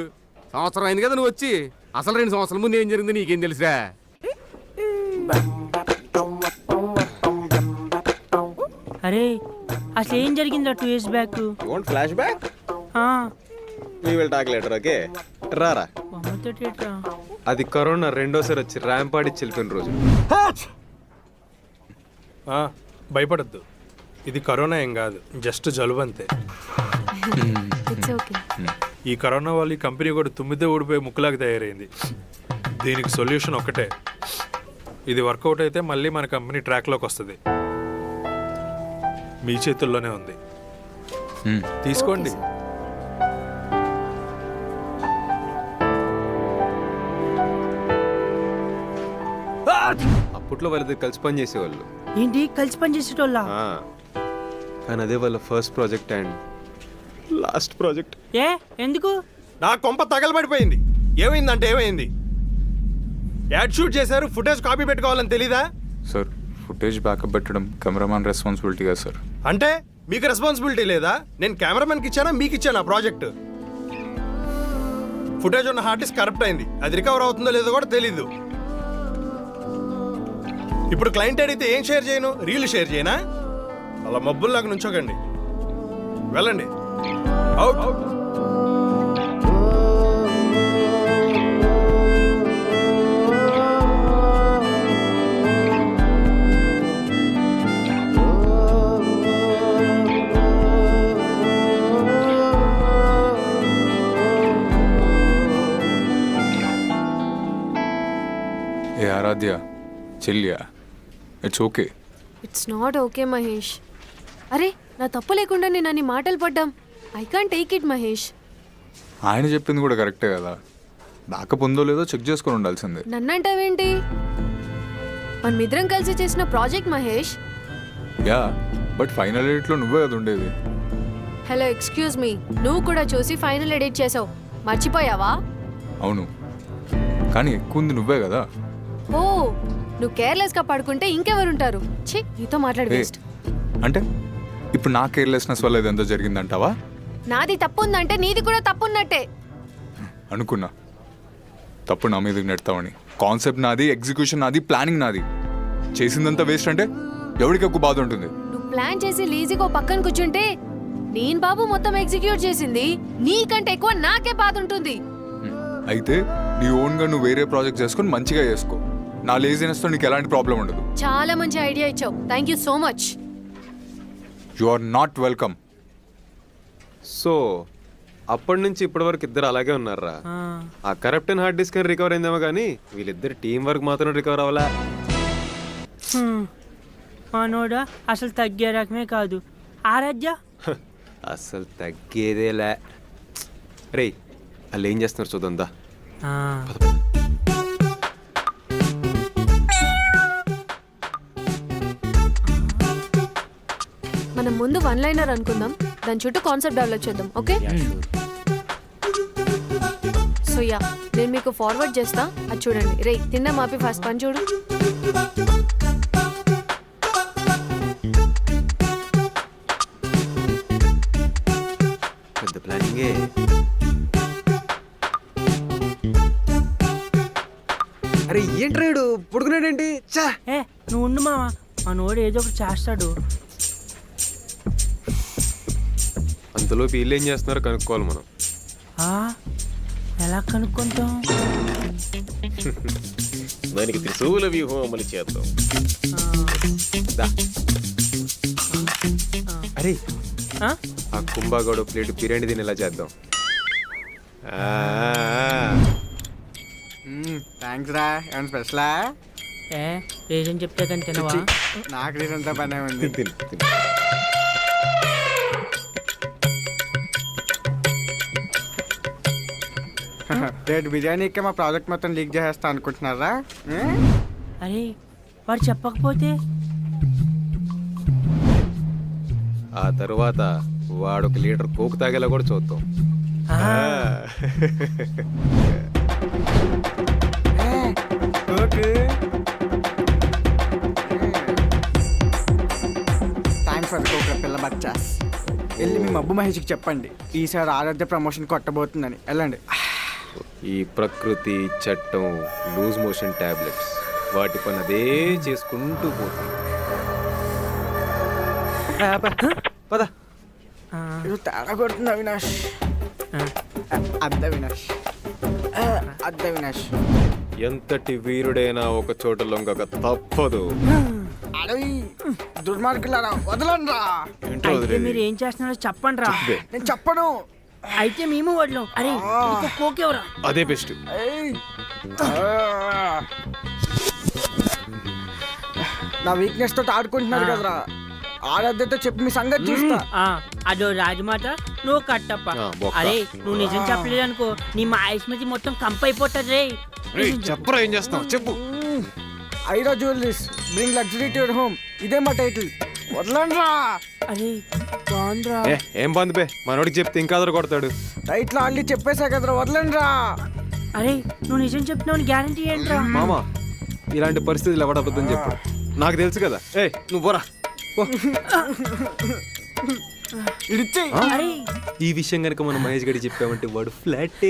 సంవత్సరం అయింది కదా నువ్వు వచ్చి. అసలు 2 సంవత్సరాల ముందు ఏం జరిగింది నీకేం తెలుసురా? అరే అసలు ఏం జరిగిందిరా 2 years back? Flash back we will talk later. Okay రారా. అమ్మతోటేట్రా. అది కరోనా రెండోసారి వచ్చి ర్యాంపాడి చెల్లిపోయిన రోజు. భయపడద్దు, ఇది కరోనా ఏం కాదు, జస్ట్ జలుబు అంతే. It's okay. ఈ కరోనా వల్ల ఈ కంపెనీ కూడా తుమ్మితే ఊడిపోయి ముక్కులాగా తయారైంది. దీనికి సొల్యూషన్ ఒకటే, ఇది వర్కౌట్ అయితే మళ్ళీ మన కంపెనీ ట్రాక్లోకి వస్తుంది. మీ చేతుల్లోనే ఉంది, తీసుకోండి. అప్పట్లో వాళ్ళిద్దరు కలిసి పని చేసేవాళ్ళు. ఏంటి కలిసి పని చేసేటోళ్ళ? కానీ అదే వాళ్ళ first project and last project. ఏ ఎందుకు? నా కొంప తగలబడిపోయింది. ఏమైందంటే ఏమైంది? యాడ్ షూట్ చేశారు, ఫుటేజ్ కాపీ పెట్టుకోవాలని తెలీదా? సార్ ఫుటేజ్ బ్యాకప్ పెట్టడం కెమెరామ్యాన్ రెస్పాన్సిబిలిటీ కదా సార్. అంటే మీకు రెస్పాన్సిబిలిటీ లేదా? నేను కెమెరామెన్కి ఇచ్చానా మీకు ఇచ్చానా ప్రాజెక్ట్? ఫుటేజ్ ఉన్న హార్డ్ డిస్క్ కరప్ట్ అయింది, అది రికవర్ అవుతుందో లేదో కూడా తెలీదు. ఇప్పుడు క్లయింట్ అడిగితే ఏం షేర్ చేయను? రీల్ షేర్ చేయనా? అలా మబ్బుల్లాగా నుంచోకండి, వెళ్ళండి. అవుట్. ఏ ఆరాధ్య, చెల్లియా, it's okay. It's not okay Mahesh. అరే నా తప్పు లేకుండా నేను అన్ని మాటలు పడ్డాం. I can't take it Mahesh. ఆయన చెప్పింది కూడా కరెక్టే కదా, బ్యాకప్ ఉందో లేదో చెక్ చేసుకొని ఉండాల్సిందే. నన్నంటావేంటి? మనమిద్దరం కలిసి చేసిన project Mahesh. Yeah, but final ఎడిట్లో నువ్వే కదా ఉండేది. హలో ఎక్స్క్యూజ్ మీ, నువ్వు కూడా చూసి ఫైనల్ ఎడిట్ చేసావు, మర్చిపోయావా? అవును, కానీ ఎక్కువ ఉంది నువ్వే కదా. ఓ, నువ్వు కేర్లెస్ గా పడుకుంటే ఇంకెవరుంటారు? ఛీ, నీతో మాట్లాడి ఏ, వేస్ట్. అంటే ఇప్పుడు నా కేర్లెస్నెస్ వల్ల ఇదంతా జరిగిందంటావా? నాది తప్పు ఉందంటే నీది కూడా తప్పు ఉన్నట్టే. అనుకున్నా తప్పు నా మీదకి నెడతావని. కాన్సెప్ట్ నాది, ఎగ్జిక్యూషన్ నాది, ప్లానింగ్ నాది. చేసిందంతా వేస్ట్ అంటే ఎవరికి ఎక్కువ బాధ ఉంటుంది? నువ్వు ప్లాన్ చేసి లీజీగా పక్కన కూర్చుంటే నేను బాబు మొత్తం ఎగ్జిక్యూట్ చేసింది, నీకంటే ఎక్కువ నాకే బాధ ఉంటుంది. అయితే నీ ఓన్గా నువ్వు వేరే ప్రాజెక్ట్ చేసుకొని మంచిగా చేసుకో. నా లేజినెస్తో నీకు ఎలాంటి ప్రాబ్లం ఉండదు. చాలా మంచి ఐడియా ఇచ్చావు, thank you so much. You are not welcome. So అప్పటి నుంచి ఇప్పటి వరకు ఇద్దరు అలాగే ఉన్నారా? ఆ corrupt and hard disk recover అయిందేమో కానీ వీళ్ళిద్దరు టీం వర్క్ మాత్రం రికవర్ అవ్వాలా? మనోడా అసలు తగ్గే రకమే కాదు. ఆరాధ్య అసలు తగ్గేదేలే. రే వాళ్ళు ఏం చేస్తున్నారు చూద్దాం దా. మనం ముందు వన్ లైనర్ అనుకుందాం, దాని చుట్టూ కాన్సెప్ట్ డెవలప్ చేద్దాం. ఓకే? సో యా, నేను మీకు ఫార్వర్డ్ చేస్తా, అది చూడండి. రే తిన్నా మాపి ఫస్ట్ పని చూడు. పెద్ద ప్లానింగే. అరే ఏంట్రాడు పుడుకున్నాడేంటి? చా, ఏ నువ్వు ఉండు మామ, మనోడు ఏదో ఒకటి చేస్తాడు. అంతలో వీళ్ళు ఏం చేస్తున్నారో కనుక్కోవాలి మనం. ఎలా కనుక్కుంటాం? దానికి త్రిశూల వ్యూహం అమలు చేద్దాం. అరే ఆ కుంభాగోడ ప్లేట్ బిర్యానీ తినేలా చేద్దాం. థ్యాంక్స్ రా. ఏమైనా స్పెషలా? ఏ రీజన్ చెప్తే కానీ తినవా? నాకు రీజన్తో పనే ఉంది. రేటు బిర్యానీకి మా ప్రాజెక్ట్ మొత్తం లీక్ చేసేస్తా అనుకుంటున్నారా? అరే వాడు చెప్పకపోతే? ఆ తర్వాత వాడు 1 లీటర్ కోక్ తాగేలా కూడా చూద్దాం. థ్యాంక్స్ ఫర్ కోక్ పిల్ల బచ్చాస్. వెళ్ళి మీ మబ్బు మహేష్కి చెప్పండి ఈసారి ఆరాధ్య ప్రమోషన్ కొట్టబోతుందని. వెళ్ళండి. ఈ ప్రకృతి చట్టం లూజ్ మోషన్ టాబ్లెట్స్ వాటి పని అదే చేసుకుంటూ పోతుంది. పద. ఇది తేడా కొడుతుంది అవినాష్. అద్ద వినాష్, అద్ద వినాష్. ఎంతటి వీరుడైనా ఒక చోట లొంగక తప్పదు. దుర్మార్గులారా వదలండి రా. అయితే మీరు ఏం చేస్తున్నారో చెప్పండి రా. నేను చెప్పను. అయితే మేము వదలం. అరే ఇంకో కోక్ ఎవరా? అదే బెస్ట్. ఏయ్. నా వీక్నెస్ తోటి ఆడుకుంటున్నారు కదరా. ఆడద్దంటే చెప్పి మీ సంగతి చూస్తా. అదో రాజమాత, నువ్వు కట్టప్ప. అరే నువ్వు నిజం చెప్పలేదు అనుకో, నీ మా ఆయుష్మతి మొత్తం కంప్ అయిపోతుంది రే. చెప్పరా, ఏం చేస్తావు చెప్పు. Aira jewelleries bring luxury to your home. ఇదే మా టైటిల్. వదలండి రా. అరే బాగుందిరా. ఏం బంద్ బే, మనోడికి చెప్తే ఇంకా అదర కొడతాడు. టైటిల్ ఆల్రెడీ చెప్పేశా కదరా, వదలండి రా. అరే నువ్వు నిజం చెప్తున్నావు గ్యారంటీ ఏంట్రా? మామా, ఇలాంటి పరిస్థితులు ఎవడబద్దని చెప్పు. నాకు తెలుసు కదా. నువ్వు పోరా. అరే ఈ విషయం కనుక మనం మహేష్ గడి చెప్పామంటే వాడు ఫ్లాట్.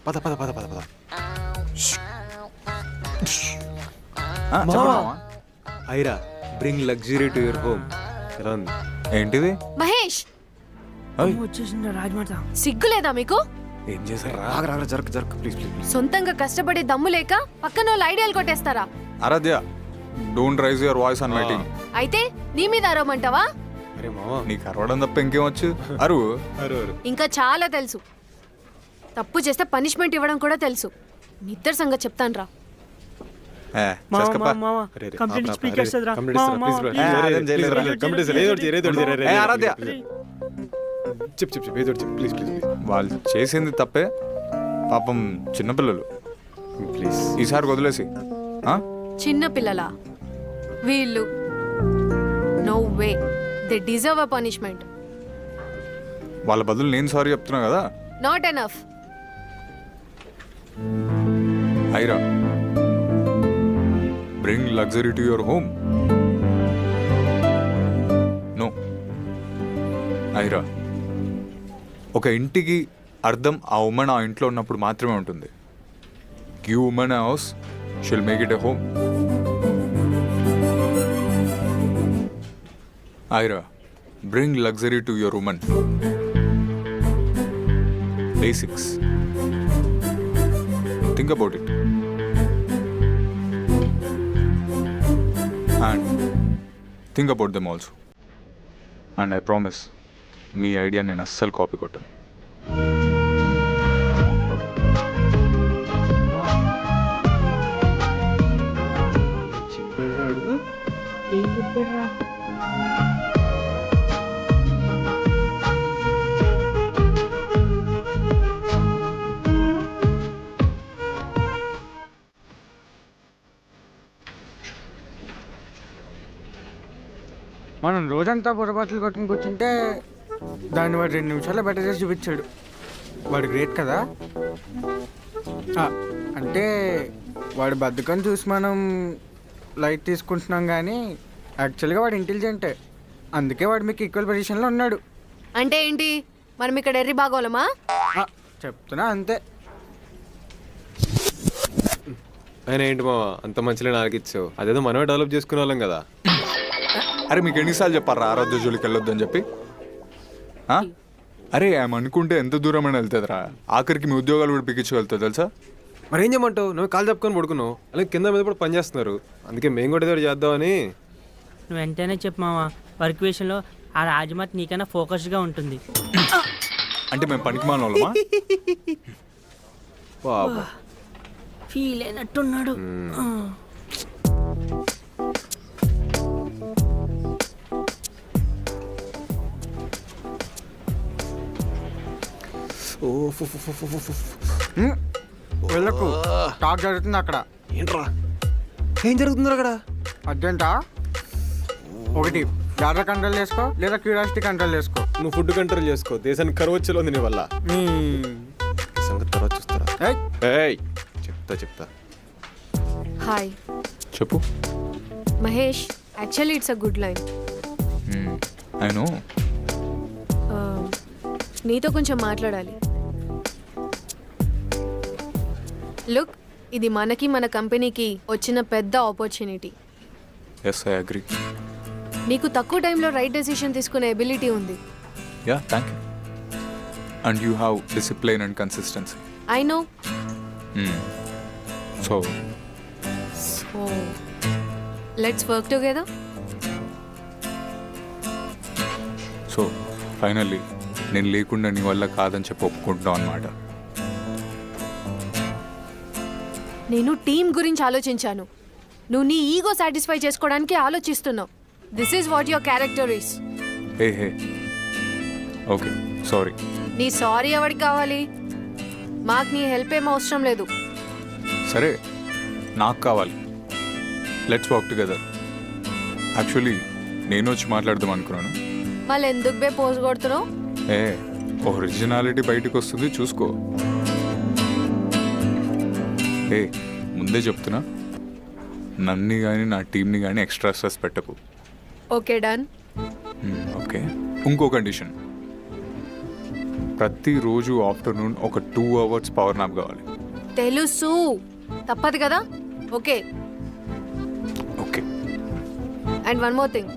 పద పద పద పద పద. Aira bring luxury to your home. ఎలా ఉంది? ఏంటిది? మహేష్ వచ్చేసిందా రాజమాత? సిగ్గులేదా మీకు? ఏం చేశారా? జరక జరక ప్లీజ్ ప్లీజ్ ప్లీజ్. సొంతంగా కష్టపడి దమ్ము లేక పక్కన వాళ్ళు ఐడియాలు కొట్టేస్తారా? Aaradhya, don't raise your voice on meeting. అయితే నీ మీద అరవమంటావా? అరే మామా, నీకు అరవడం తప్ప ఇంకేం వచ్చు? అరువు. ఇంకా చాలా తెలుసు. తప్పు చేస్తే పనిష్మెంట్ ఇవ్వడం కూడా తెలుసు. మీ ఇద్దరు సంగతి చెప్తాను రా. కంప్లీట్ స్పీకర్స్ రా. ఆరాధ్య, చెప్పు చెప్పు ఏదో చెప్పు ప్లీజ్ ప్లీజ్ ప్లీజ్ వాళ్ళు చేసింది తప్పే, పాపం చిన్నపిల్లలు. ప్లీజ్ ఈసారి వదిలేసి. చిన్న పిల్లలా వీళ్ళు? No way, they deserve a punishment. వాళ్ళ బదులు నేను సారీ చెప్తున్నా కదా. Not enough. Aira bring luxury to your home. No Aira, ఒక ఇంటికి అర్థం ఆ ఉమెన్ ఆ ఇంట్లో ఉన్నప్పుడు మాత్రమే ఉంటుంది. Give women a house, she'll make it a home. Aira bring luxury to your women. Basics. Think about it. And think about them also. And I promise, me idea నేను అస్సలు కాపీ కొట్టాను. మనం రోజంతా పొరపాట్లు కొట్టుకుని కూర్చుంటే దాన్ని వాడు 2 నిమిషాల్లో బెటర్ చేసి చూపించాడు. వాడు గ్రేట్ కదా. అంటే వాడు బద్ధకం చూసి మనం లైట్ తీసుకుంటున్నాం, కానీ యాక్చువల్గా వాడు ఇంటెలిజెంటే. అందుకే వాడు మీకు ఈక్వల్ పొజిషన్లో ఉన్నాడు. అంటే ఏంటి, మనం ఇక్కడ ఎర్రి బాగోలమా? చెప్తున్నా అంతే. ఆయన ఏంటి మావా అంత మంచిగా నాలుగిచ్చావు? అదేదో మనమే డెవలప్ చేసుకునే వాళ్ళం కదా. అరే మీకు ఎన్నిసార్లు చెప్పారా ఆరాధ్య జోలికి వెళ్ళొద్దని చెప్పి? అరే ఆమె అనుకుంటే ఎంత దూరం అని వెళ్తుందిరా. ఆఖరికి మీ ఉద్యోగాలు కూడా పిక్కించి వెళ్తావు తెలుసా. మరి ఏం చేయమంటావు? నువ్వు కాలు చెప్పుకొని పడుకున్నావు, అలాగే కింద మీద కూడా పని చేస్తున్నారు. అందుకే మేము కూడా ఏదో చేద్దామని. నువ్వు వెంటనే చెప్పు మావా, వర్క్ విషయంలో ఆ రాజమాత నీకైనా ఫోకస్డ్గా ఉంటుంది. అంటే మేము పనికి మానోళ్ళమా? బాబా ఫీల్ అయినట్టున్నాడు. వెళ్ళకు, టాక్ జరుగుతుంది అక్కడ. ఏంట్రా ఏం జరుగుతుంది అక్కడ? అర్జెంటా? ఒకటి జాగ్రత్త కంట్రోల్ చేసుకో, లేదా క్యూరియాసిటీ కంట్రోల్ చేసుకో. నువ్వు ఫుడ్ కంట్రోల్ చేసుకో, దేశానికి కరువు వచ్చేలో ఉంది నీ వల్ల. సంగతి తర్వాత చూస్తారా? ఏయ్ చెప్తా. హాయ్. చెప్పు. Mahesh, actually it's a good line. I know. నీతో కొంచెం మాట్లాడాలి. లుక్, ఇది మనకి మన కంపెనీకి వచ్చిన పెద్ద ఆపర్చునిటీ. Yes, I agree. నీకు తక్కువ టైంలో రైట్ డెసిషన్ తీసుకునే ఎబిలిటీ ఉంది. Yeah, thank you. And you have discipline and consistency. I know. So let's work together. So finally నేను లేకుండా నీ వల్ల కాదని చెప్పి ఒప్పుకుంటున్నావు అనమాట. నేను టీం గురించి ఆలోచించాను. నువ్వు నీ ఈగో సాటిస్ఫై చేసుకోవడానికి ఆలోచిస్తున్నావు. This is what your character is. Hey okay sorry. నీ సారీ ఎవరికి కావాలి? మాకు నీ హెల్ప్ ఏం అవసరం లేదు. సరే నాకు కావాలి. Let's work together. యాక్చువల్లీ నేను వచ్చి మాట్లాడదాం అనుకున్నాను. మళ్ళీ ఎందుకు బే పోజ్ కొడుతున్నావు? ఒరిజినాలిటీ బయటకు వస్తుంది చూసుకో. ముందే చెప్తున్నా, నన్ను కానీ నా టీంని కానీ ఎక్స్ట్రా స్ట్రెస్ పెట్టకు. Okay done. ఓకే, ఇంకో కండిషన్. ప్రతిరోజు ఆఫ్టర్నూన్ ఒక 2 hours పవర్ నాప్ కావాలి. తెలుసు, తప్పదు కదా. Okay. Okay. And one more thing,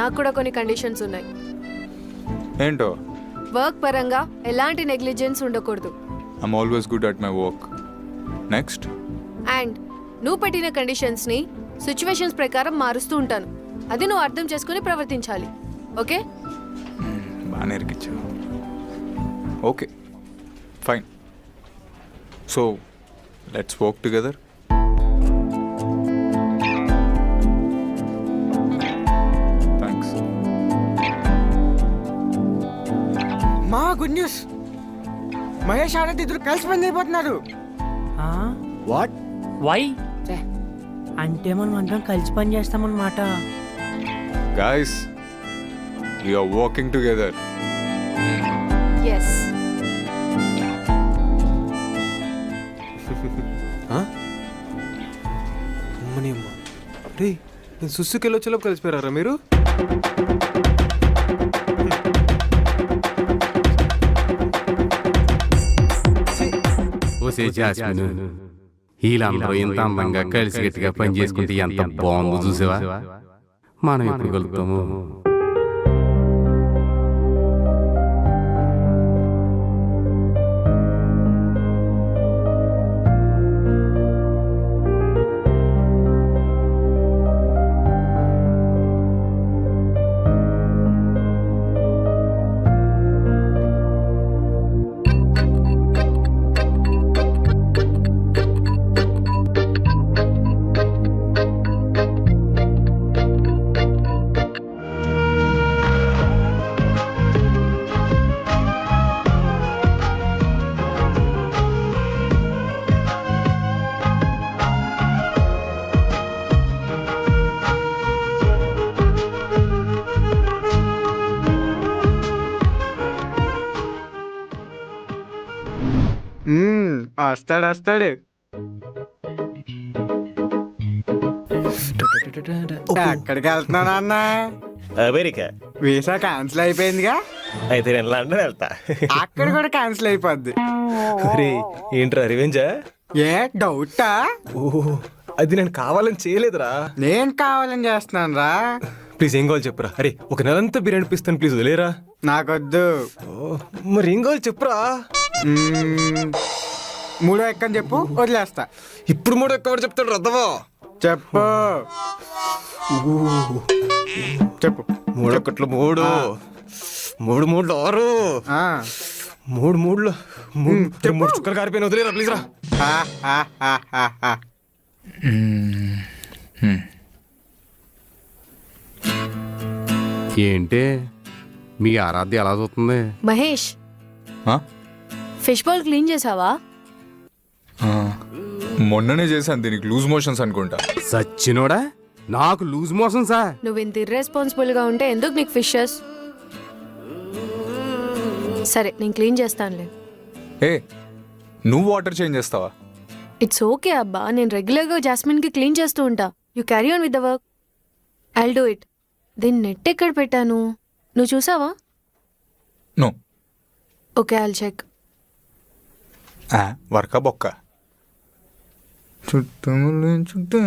నాకు కూడా కొన్ని కండిషన్స్ ఉన్నాయి. ఏంటో? వర్క్ పరంగా ఎలాంటి నెగ్లిజెన్స్ ఉండకూడదు. I'm always good at my work. Next. And నువ్వు పెట్టిన కండిషన్స్ని సిచ్యువేషన్స్ ప్రకారం మారుస్తూ ఉంటాను. అది నువ్వు అర్థం చేసుకుని ప్రవర్తించాలి. ఓకే? బాగా నేర్పించావు. Okay fine. So let's work together. Thanks. మా గుడ్ న్యూస్, మహేష్ ఆనంద్ ఇద్దరు కలిసి పని అయిపోతున్నారు. వాట్? వై? అంటే మనం అందరం కలిసి పని చేస్తామన్నమాట. Guys, we are working together. Yes. అమ్మని అమ్మ రే, నేను సుస్సుకెళ్ళి వచ్చేలోపు కలిసిపోయారా మీరు? ఓసే జాస్మిన్, వీళ్ళందరూ ఇంత అందంగా కలిసి గట్టిగా పని చేసుకుంటే ఎంత బాగుందో చూసావా? మనం ఎప్పుడు కలుగుతాము? వస్తాడు వస్తాడు. ఎక్కడికి వెళ్తున్నాను అన్న? అమెరికా. వీసా క్యాన్సిల్ అయిపోయిందిగా. అయితే నేను లండన్ వెళ్తా. అక్కడ కూడా క్యాన్సిల్ అయిపోద్ది. ఏంట్రా రివెంజా? ఏ డౌటా? ఓహో, అది నేను కావాలని చేయలేదురా. నేను కావాలని చేస్తున్నాను రా. ప్లీజ్ ఏం కావాలి చెప్పురా. అరే ఒక నెలంతా బిర్యానీ పిస్తాను, ప్లీజ్ వదిలేరా. నాకొద్దు. మరి ఏం కావాలి చెప్పురా. 3 ఎక్కని చెప్పు, వదిలేస్తా. ఇప్పుడు 3 ఎక్కడ చెప్తాడు రద్దవా? చెప్పు చెప్పు. 3 ఒకట్లు 3, 3 3 6, 3 3 3 చుక్కలు కారిపోయిన వదిలేరా ప్లీజ్ రా. ఏంటి మీ ఆరాధ్య ఎలా చూస్తుంది? మహేష్, ఫిష్ బాల్ క్లీన్ చేసావా? మొన్ననే చేశాను, దీనికి లూజ్ మోషన్స్ అనుకుంటా. సచ్చినోడా, నాకు లూజ్ మోషన్ సార్. నువ్వు ఇంత ఇర్రెస్పాన్సిబుల్ గా ఉంటే ఎందుకు నీకు ఫిషెస్? సరే నేను క్లీన్ చేస్తానులే. నువ్వు వాటర్ చేంజ్ చేస్తావా? ఇట్స్ ఓకే అబ్బా, నేను రెగ్యులర్గా జాస్మిన్కి క్లీన్ చేస్తూ ఉంటా. You carry on with the work. I'll do it. దీన్ని నెట్ ఎక్కడ పెట్టాను, నువ్వు చూసావా? నో. Okay, I'll check. వర్క బొక్క చుట్టములు చుట్టూ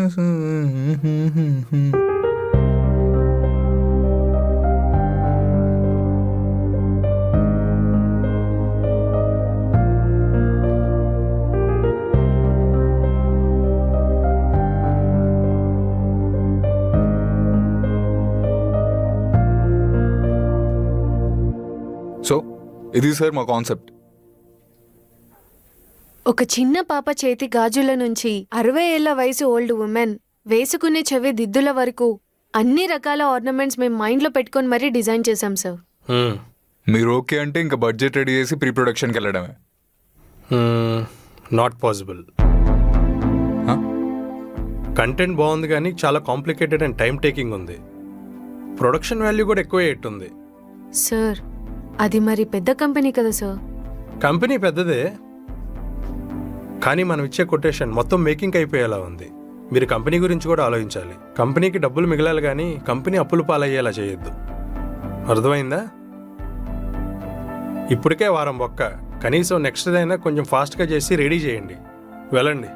ఇది సార్ మా కాన్సెప్ట్. ఒక చిన్న పాప చేతి గాజుల నుంచి 60 ఏళ్ల వయసు ఓల్డ్ ఉమెన్ వేసుకునే చెవి దిద్దుల వరకు అన్ని రకాల ఆర్నమెంట్స్ మేము మైండ్లో పెట్టుకొని మరీ డిజైన్ చేశాం సార్. మీరు ఓకే అంటే ఇంకా బడ్జెట్ రెడీ చేసి ప్రీ ప్రొడక్షన్కి వెళ్ళడమే. Not possible. కంటెంట్ బాగుంది కానీ చాలా కాంప్లికేటెడ్ అండ్ టైం టేకింగ్ ఉంది. ప్రొడక్షన్ వాల్యూ కూడా ఎక్కువ ఎట్టుంది. సార్ అది మరి పెద్ద కంపెనీ కదా సార్. కంపెనీ పెద్దదే కానీ మనం ఇచ్చే కొటేషన్ మొత్తం మేకింగ్ అయిపోయేలా ఉంది. మీరు కంపెనీ గురించి కూడా ఆలోచించాలి. కంపెనీకి డబ్బులు మిగలాలి కానీ కంపెనీ అప్పులు పాలయ్యేలా చేయొద్దు. అర్థమైందా? ఇప్పటికే వారం బొక్క, కనీసం నెక్స్ట్ అయినా కొంచెం ఫాస్ట్గా చేసి రెడీ చేయండి. వెళ్ళండి.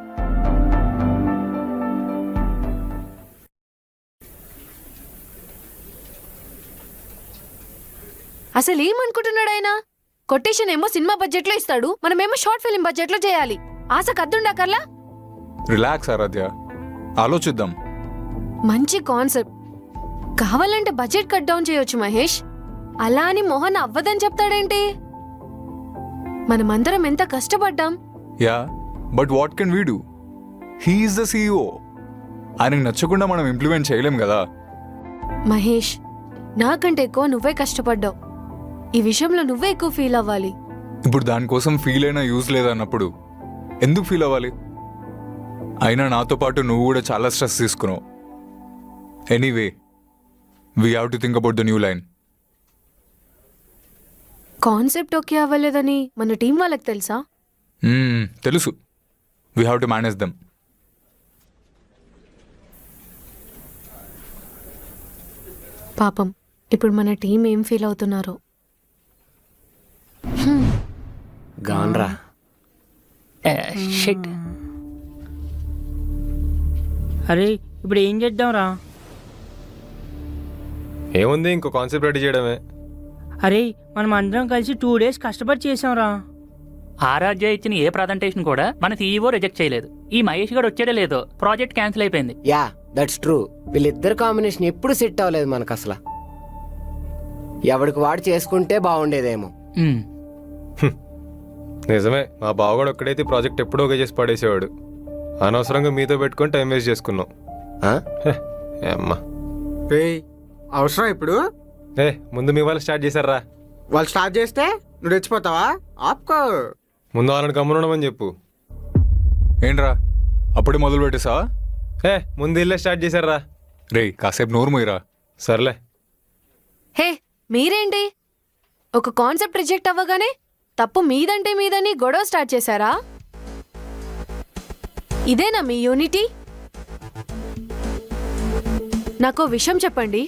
అసలు ఏమనుకుంటున్నాడు ఆయన? కొటేషన్ ఏమో సినిమా బడ్జెట్లో ఇస్తాడు, మనమేమో షార్ట్ ఫిల్మ్ బడ్జెట్లో చేయాలి. ఆశ కద్దుండాకర్లా. రిలాక్స్ ఆరాధ్య, ఆలోచిద్దాం. మంచి కాన్సెప్ట్. కావాలంటే బడ్జెట్ కట్ డౌన్ చేయొచ్చు మహేష్. అలా అని మోహన్ అవ్వదని చెప్తాడేంటి? మనమందరం ఎంత కష్టపడ్డాం. Yeah, but what can we do? He is the CEO. ఆయనకు నచ్చకుండా మనం ఇంప్లిమెంట్ చేయలేం కదా. మహేష్, నాకంటే ఎక్కువ నువ్వే కష్టపడ్డావు. ఈ విషయంలో నువ్వే ఎక్కువ ఫీల్ అవ్వాలి. ఇప్పుడు దానికోసం ఫీల్ అయినా యూజ్ లేదన్నప్పుడు ఎందుకు ఫీల్ అవ్వాలి? అయినా నాతో పాటు నువ్వు కూడా చాలా స్ట్రెస్ తీసుకున్నావు. Anyway, we have to think about the new line. Concept okay అవ్వలేదని మన టీం వాళ్ళకి తెలుసా? తెలుసు. We have to manage them. పాపం ఇప్పుడు మన టీం ఏం ఫీల్ అవుతున్నారో. గాన్రా షిట్. అరే ఇప్పుడు ఏం చేద్దాంరా? ఏముంది, ఇంకో కాన్సెప్ట్ రెడీ చేయడమే. అరే మనం అందరం కలిసి 2 days కష్టపడి చేసాంరా. ఆరాధ్య ఇచ్చిన ఏ ప్రజెంటేషన్ కూడా మన సీఈఓ రిజెక్ట్ చేయలేదు. ఈ మహేష్ గారు వచ్చాడో లేదో ప్రాజెక్ట్ క్యాన్సిల్ అయిపోయింది. Yeah, that's true. వీళ్ళిద్దరు కాంబినేషన్ ఎప్పుడు సెట్ అవ్వలేదు మనకు అసలు. ఎవడికి వాడు చేసుకుంటే బాగుండేదేమో. నిజమే, మా బావగాడు ఒక్కడైతే ప్రాజెక్ట్ ఎప్పుడో ఓకే చేసి పడేసేవాడు. అనవసరంగా మీతో పెట్టుకొని టైం వేస్ట్ చేసుకున్నాం. అమ్మా అవసరం ఇప్పుడు? ముందు మీ వాళ్ళు స్టార్ట్ చేశారా? వాళ్ళు స్టార్ట్ చేస్తే నువ్వు రెచ్చిపోతావా? ఆపుకో. ముందు వాళ్ళని గమ్మునమని చెప్పు. ఏంట్రా అప్పుడే మొదలు పెట్టేసావా? ముందు ఇల్లే స్టార్ట్ చేశారా? రే కాసేపు నోరు మొయ్యరా. సర్లే. హే మీరేంటి ఒక కాన్సెప్ట్ రిజెక్ట్ అవ్వగానే తప్పు మీదంటే మీదని గొడవ స్టార్ట్ చేశారా? ఇదేనా మీ యూనిటీ? నాకు విషయం చెప్పండి,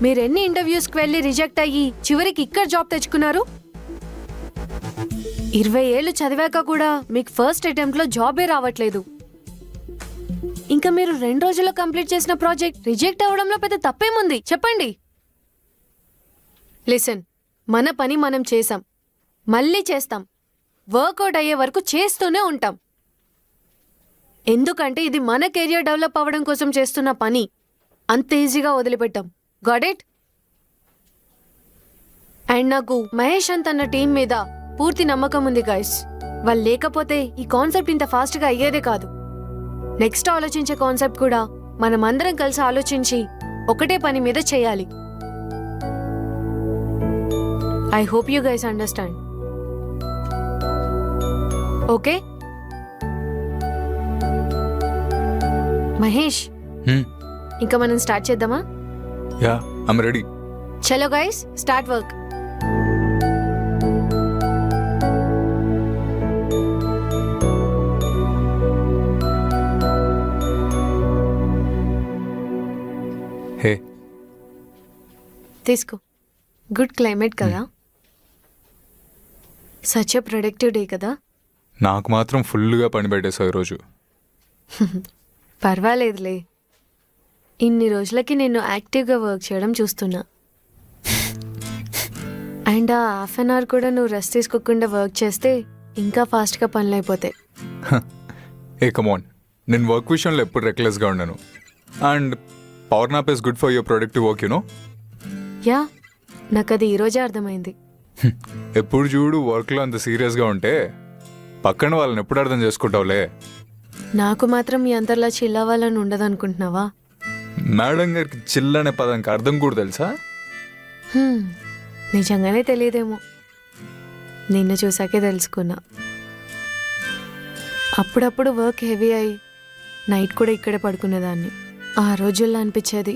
మీరెన్ని ఇంటర్వ్యూస్కి వెళ్ళి రిజెక్ట్ అయ్యి చివరికి ఇక్కడ జాబ్ తెచ్చుకున్నారు? 20 ఏళ్ళు చదివాక కూడా మీకు ఫస్ట్ అటెంప్ట్లో జాబే రావట్లేదు. ఇంకా మీరు 2 రోజుల్లో కంప్లీట్ చేసిన ప్రాజెక్ట్ రిజెక్ట్ అవ్వడంలో పెద్ద తప్పేముంది చెప్పండి? లిసన్, మన పని మనం చేసాం, మళ్ళీ చేస్తాం, వర్కౌట్ అయ్యే వరకు చేస్తూనే ఉంటాం. ఎందుకంటే ఇది మన కెరియర్ డెవలప్ అవ్వడం కోసం చేస్తున్న పని. అంత ఈజీగా వదిలిపెట్టాం. Got it? అండ్ నాకు మహేష్ అన్న టీం మీద పూర్తి నమ్మకం ఉంది గైస్. వాళ్ళు లేకపోతే ఈ కాన్సెప్ట్ ఇంత ఫాస్ట్గా అయ్యేదే కాదు. నెక్స్ట్ ఆలోచించే కాన్సెప్ట్ కూడా మనమందరం కలిసి ఆలోచించి ఒకటే పని మీద చేయాలి. I hope you guys understand. Okay? Mahesh, ఇంకా మనం స్టార్ట్ చేద్దామా? Yeah, I'm ready. చలో గైస్, స్టార్ట్ వర్క్. హే, తీసుకో. గుడ్ క్లైమేట్ కదా, సచ్ ఎ ప్రొడక్టివ్ డే కదా. నాకు మాత్రం ఫుల్గా పని పెట్టేసావు ఈరోజు. పర్వాలేదులే, ఇన్ని రోజులకి నేను యాక్టివ్గా వర్క్ చేయడం చూస్తున్నా. అండ్ ఆ హాఫ్ అన్ అవర్ కూడా నువ్వు రెస్ట్ తీసుకోకుండా వర్క్ చేస్తే ఇంకా ఫాస్ట్గా పనులు అయిపోతాయి. ఏ కమాన్, నేను వర్క్ విషయంలో ఎప్పుడు రెక్లెస్గా ఉన్నాను. And power nap is good for your productive work, you know. Yeah, నాకు అది ఈరోజే అర్థమైంది. ఎప్పుడు చూడు వర్క్లో అంత సీరియస్గా ఉంటే పక్కన వాళ్ళని ఎప్పుడు అర్థం చేసుకుంటావులే. నాకు మాత్రం మీ అంతర్లా చిల్ అవ్వాలని ఉండదు అనుకుంటున్నావా? మేడం గారికి చిల్ అనే పదానికి అర్థం కూడా తెలుసా? నిజంగానే తెలియదేమో, నిన్ను చూసాకే తెలుసుకున్నా. అప్పుడప్పుడు వర్క్ హెవీ అయి నైట్ కూడా ఇక్కడే పడుకునేదాన్ని. ఆ రోజుల్లో అనిపించేది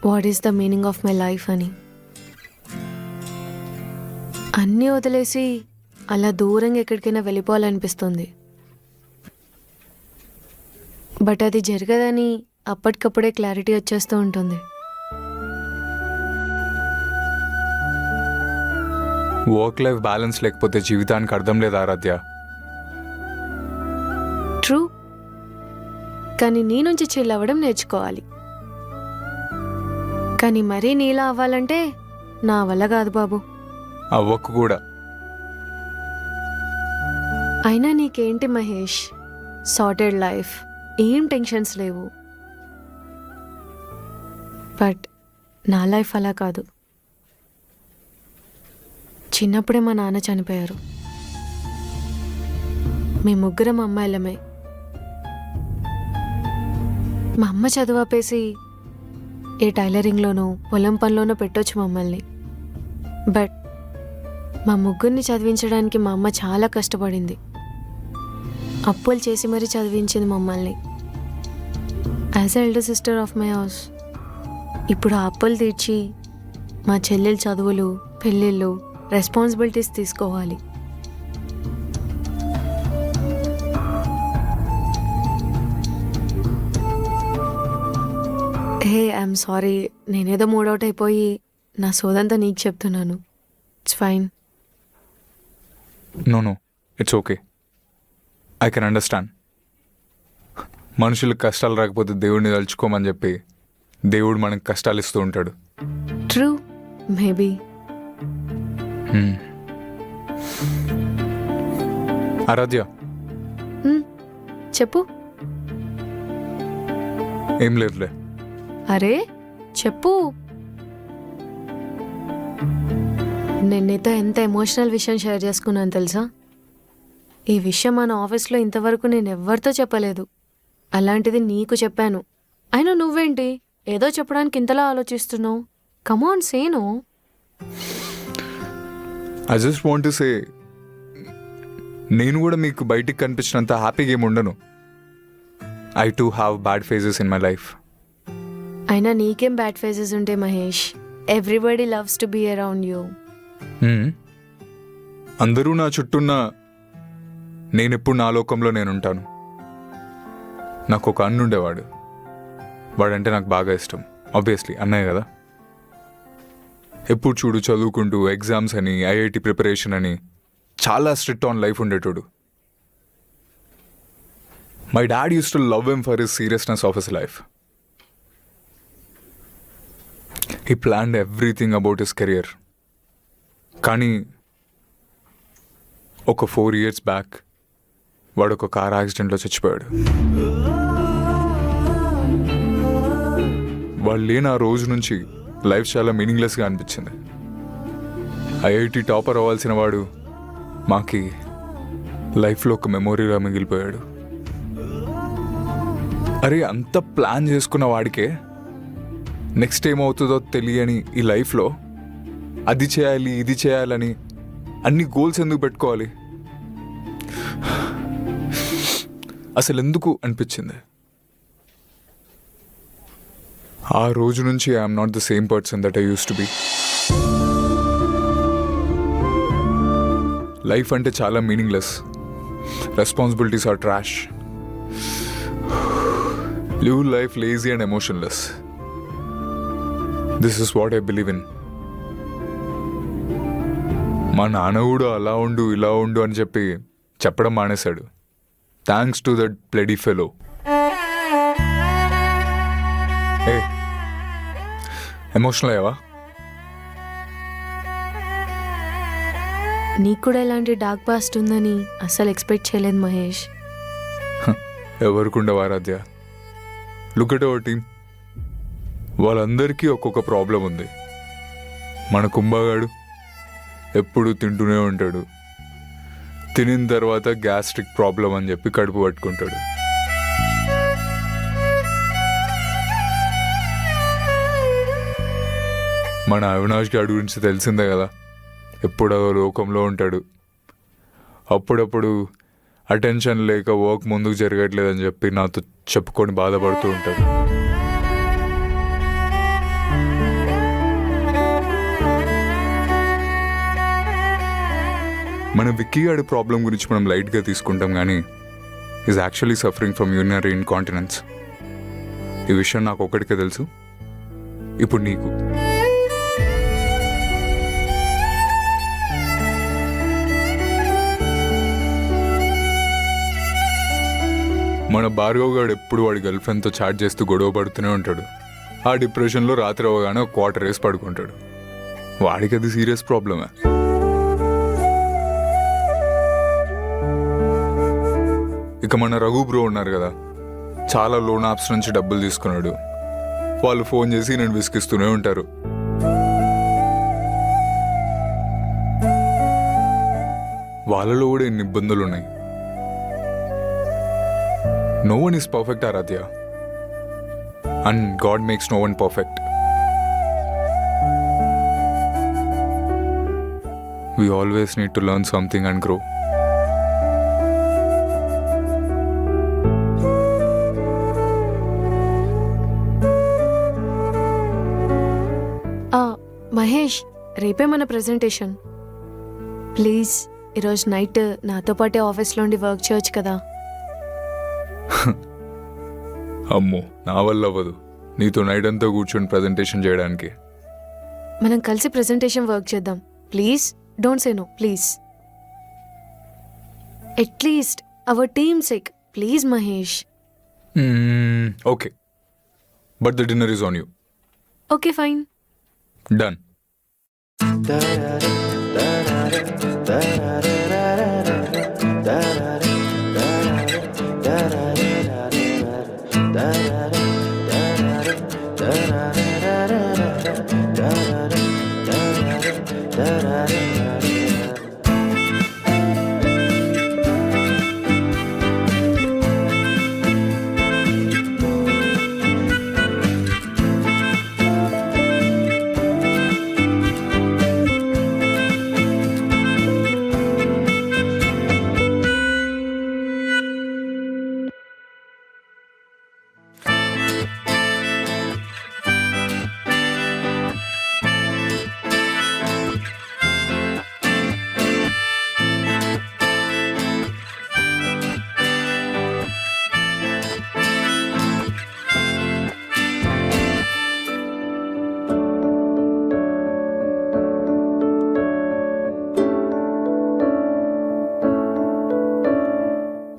what is the meaning of my life అని. అన్నీ వదిలేసి అలా దూరంగా ఎక్కడికైనా వెళ్ళిపోవాలనిపిస్తుంది. బట్ అది జరగదని అప్పటికప్పుడే క్లారిటీ వచ్చేస్తూ ఉంటుంది. వర్క్ లైఫ్ బ్యాలెన్స్ లేకపోతే జీవితానికి అర్థం లేదు ఆరాధ్య. ట్రూ, కానీ నీ నుంచి చిల్ అవ్వడం నేర్చుకోవాలి. కానీ మరీ నీలా అవ్వాలంటే నా వల్ల కాదు బాబు. అవ్వకు కూడా. అయినా నీకేంటి మహేష్, సార్టెడ్ లైఫ్, ఏం టెన్షన్స్ లేవు. బట్ నా లైఫ్ అలా కాదు. చిన్నప్పుడే మా నాన్న చనిపోయారు. మేము ముగ్గురం అమ్మాయిలమే. మా అమ్మ చదువు ఆపేసి ఏ టైలరింగ్లోనో పొలం పనిలోనో పెట్టొచ్చు మమ్మల్ని. బట్ మా ముగ్గురిని చదివించడానికి మా అమ్మ చాలా కష్టపడింది. అప్పులు చేసి మరీ చదివించింది మమ్మల్ని. As elder sister of my house ఇప్పుడు ఆ అప్పులు తీర్చి మా చెల్లెల చదువులు, పెళ్ళిళ్ళు, రెస్పాన్సిబిలిటీస్ తీసుకోవాలి. హే ఐఎమ్ సారీ, నేనేదో మూడౌట్ అయిపోయి నా సోదంతా నీకు చెప్తున్నాను. It's fine. No it's okay. I can understand. మనుషులకు కష్టాలు రాకపోతే దేవుడిని తలుచుకోమని చెప్పి దేవుడు మనకు కష్టాలు ఇస్తూ ఉంటాడు. True, maybe. ఆరాధ్య, చెప్పు. ఏం లేదులే. అరే చెప్పు. నేను నీతో ఎంత ఎమోషనల్ విషయం షేర్ చేసుకున్నాను తెలుసా? ఈ విషయం మన ఆఫీస్లో ఇంతవరకు నేను ఎవ్వరితో చెప్పలేదు. అలాంటిది నీకు చెప్పాను. అయినా నువ్వేంటి ఏదో చెప్పడానికి ఇంతలా ఆలోచిస్తున్నావు? Come on Senu. I just want to say, నేను కూడా మీకు బయటికి కనిపించినంత హ్యాపీగా ఏమి ఉండను. I too have bad phases in my life. అయినా నీకేం బ్యాడ్ ఫేజెస్ ఉంటే Mahesh? Everybody loves to be around you. అందరూ నా చుట్టూన్న, నేనెప్పుడు నా లోకంలో నేనుంటాను. నాకు ఒక అన్న ఉండేవాడు. వాడంటే నాకు బాగా ఇష్టం. ఆబ్వియస్లీ అన్నయ్య కదా. ఎప్పుడు చూడు చదువుకుంటూ ఎగ్జామ్స్ అని, ఐఐటి ప్రిపరేషన్ అని చాలా స్ట్రిక్ట్ ఆన్ లైఫ్ ఉండేటోడు. My dad use to love him for his seriousness of his life. He planned everything about his career. కానీ ఒక 4 years బ్యాక్ వాడు ఒక కార్ యాక్సిడెంట్లో చచ్చిపోయాడు. వాళ్ళు లేని ఆ రోజు నుంచి లైఫ్ చాలా మీనింగ్లెస్గా అనిపించింది. ఐఐటి టాపర్ అవ్వాల్సిన వాడు మాకి లైఫ్లో ఒక మెమొరీగా మిగిలిపోయాడు. అరే, అంత ప్లాన్ చేసుకున్న వాడికే నెక్స్ట్ ఏమవుతుందో తెలియని ఈ లైఫ్లో అది చేయాలి, ఇది చేయాలని అన్ని గోల్స్ ఎందుకు పెట్టుకోవాలి? అసలు ఎందుకు అనిపించింది. ఆ రోజు నుంచి I'm not the same person that I use to be. Life అంటే చాలా meaningless. Responsibilities are trash. Live life lazy and emotionless. This is what I believe in. మా నాన్న కూడా అలా ఉండు ఇలా ఉండు అని చెప్పి చెప్పడం మానేశాడు. Thanks to that bloody fellow. A emotional అయ్యావా? నీకు కూడా ఇలాంటి డార్క్ పాస్ట్ ఉందని అస్సలు ఎక్స్పెక్ట్ చేయలేదు మహేష్. ఎవరికి ఉండవు. Look at our team. వాళ్ళందరికీ ఒక్కొక్క ప్రాబ్లం ఉంది. మన కుంభగాడు ఎప్పుడు తింటూనే ఉంటాడు. తినిన తర్వాత గ్యాస్ట్రిక్ ప్రాబ్లం అని చెప్పి కడుపు పట్టుకుంటాడు. మన అవినాష్ గారి గురించి తెలిసిందే కదా, ఎప్పుడో లోకంలో ఉంటాడు. అప్పుడప్పుడు అటెన్షన్ లేక వర్క్ ముందుకు జరగట్లేదని చెప్పి నాతో చెప్పుకొని బాధపడుతూ ఉంటాడు. మన విక్కీ గారి ప్రాబ్లం గురించి మనం లైట్గా తీసుకుంటాం, కానీ is actually suffering from urinary incontinence. ఈ విషయం నాకు ఒక్కడికే తెలుసు, ఇప్పుడు నీకు. మన భార్గవ్ గారు ఎప్పుడు వాడి గర్ల్ ఫ్రెండ్తో చాట్ చేస్తూ గొడవ పడుతూనే ఉంటాడు. ఆ డిప్రెషన్లో రాత్రి అవగానే ఒక క్వార్టర్ వేసి పడుకుంటాడు. వాడికి అది సీరియస్ ప్రాబ్లమే. ఇక మన రఘు బ్రో ఉన్నారు కదా, చాలా లోన్ యాప్స్ నుంచి డబ్బులు తీసుకున్నాడు. వాళ్ళు ఫోన్ చేసి నేను విసిగిస్తూనే ఉంటారు. వాళ్ళలో కూడా ఎన్ని ఇబ్బందులు ఉన్నాయి. No one is perfect, Aradhya. And God makes no one perfect. We always need to learn something and grow. Mahesh, రేపే మన ప్రెజెంటేషన్. ప్లీజ్ ఈరోజు నైట్ నాతో పాటే ఆఫీస్లో ఉండి వర్క్ చేయొచ్చు కదా? అమ్మో, నా వల్ల అవ్వదు. నీతో నైట్ అంతా కూర్చొని ప్రజెంటేషన్ చేయడానికి. మనం కలిసి ప్రెజెంటేషన్ వర్క్ చేద్దాం. Please don't say no, please. At least our team sake, please Mahesh. Okay, but the dinner is on you. Okay fine. Done.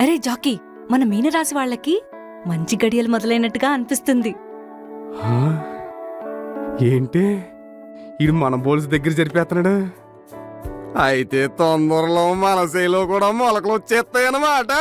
అరే జాకీ, మన మీనరాశి వాళ్ళకి మంచి గడియలు మొదలైనట్టుగా అనిపిస్తుంది. ఏంటి ఇది మన బోల్స్ దగ్గర జరిపేస్తున్నాడు? అయితే తొందరలో మన శైలో కూడా మొలకలు వచ్చేస్తాయన్నమాట.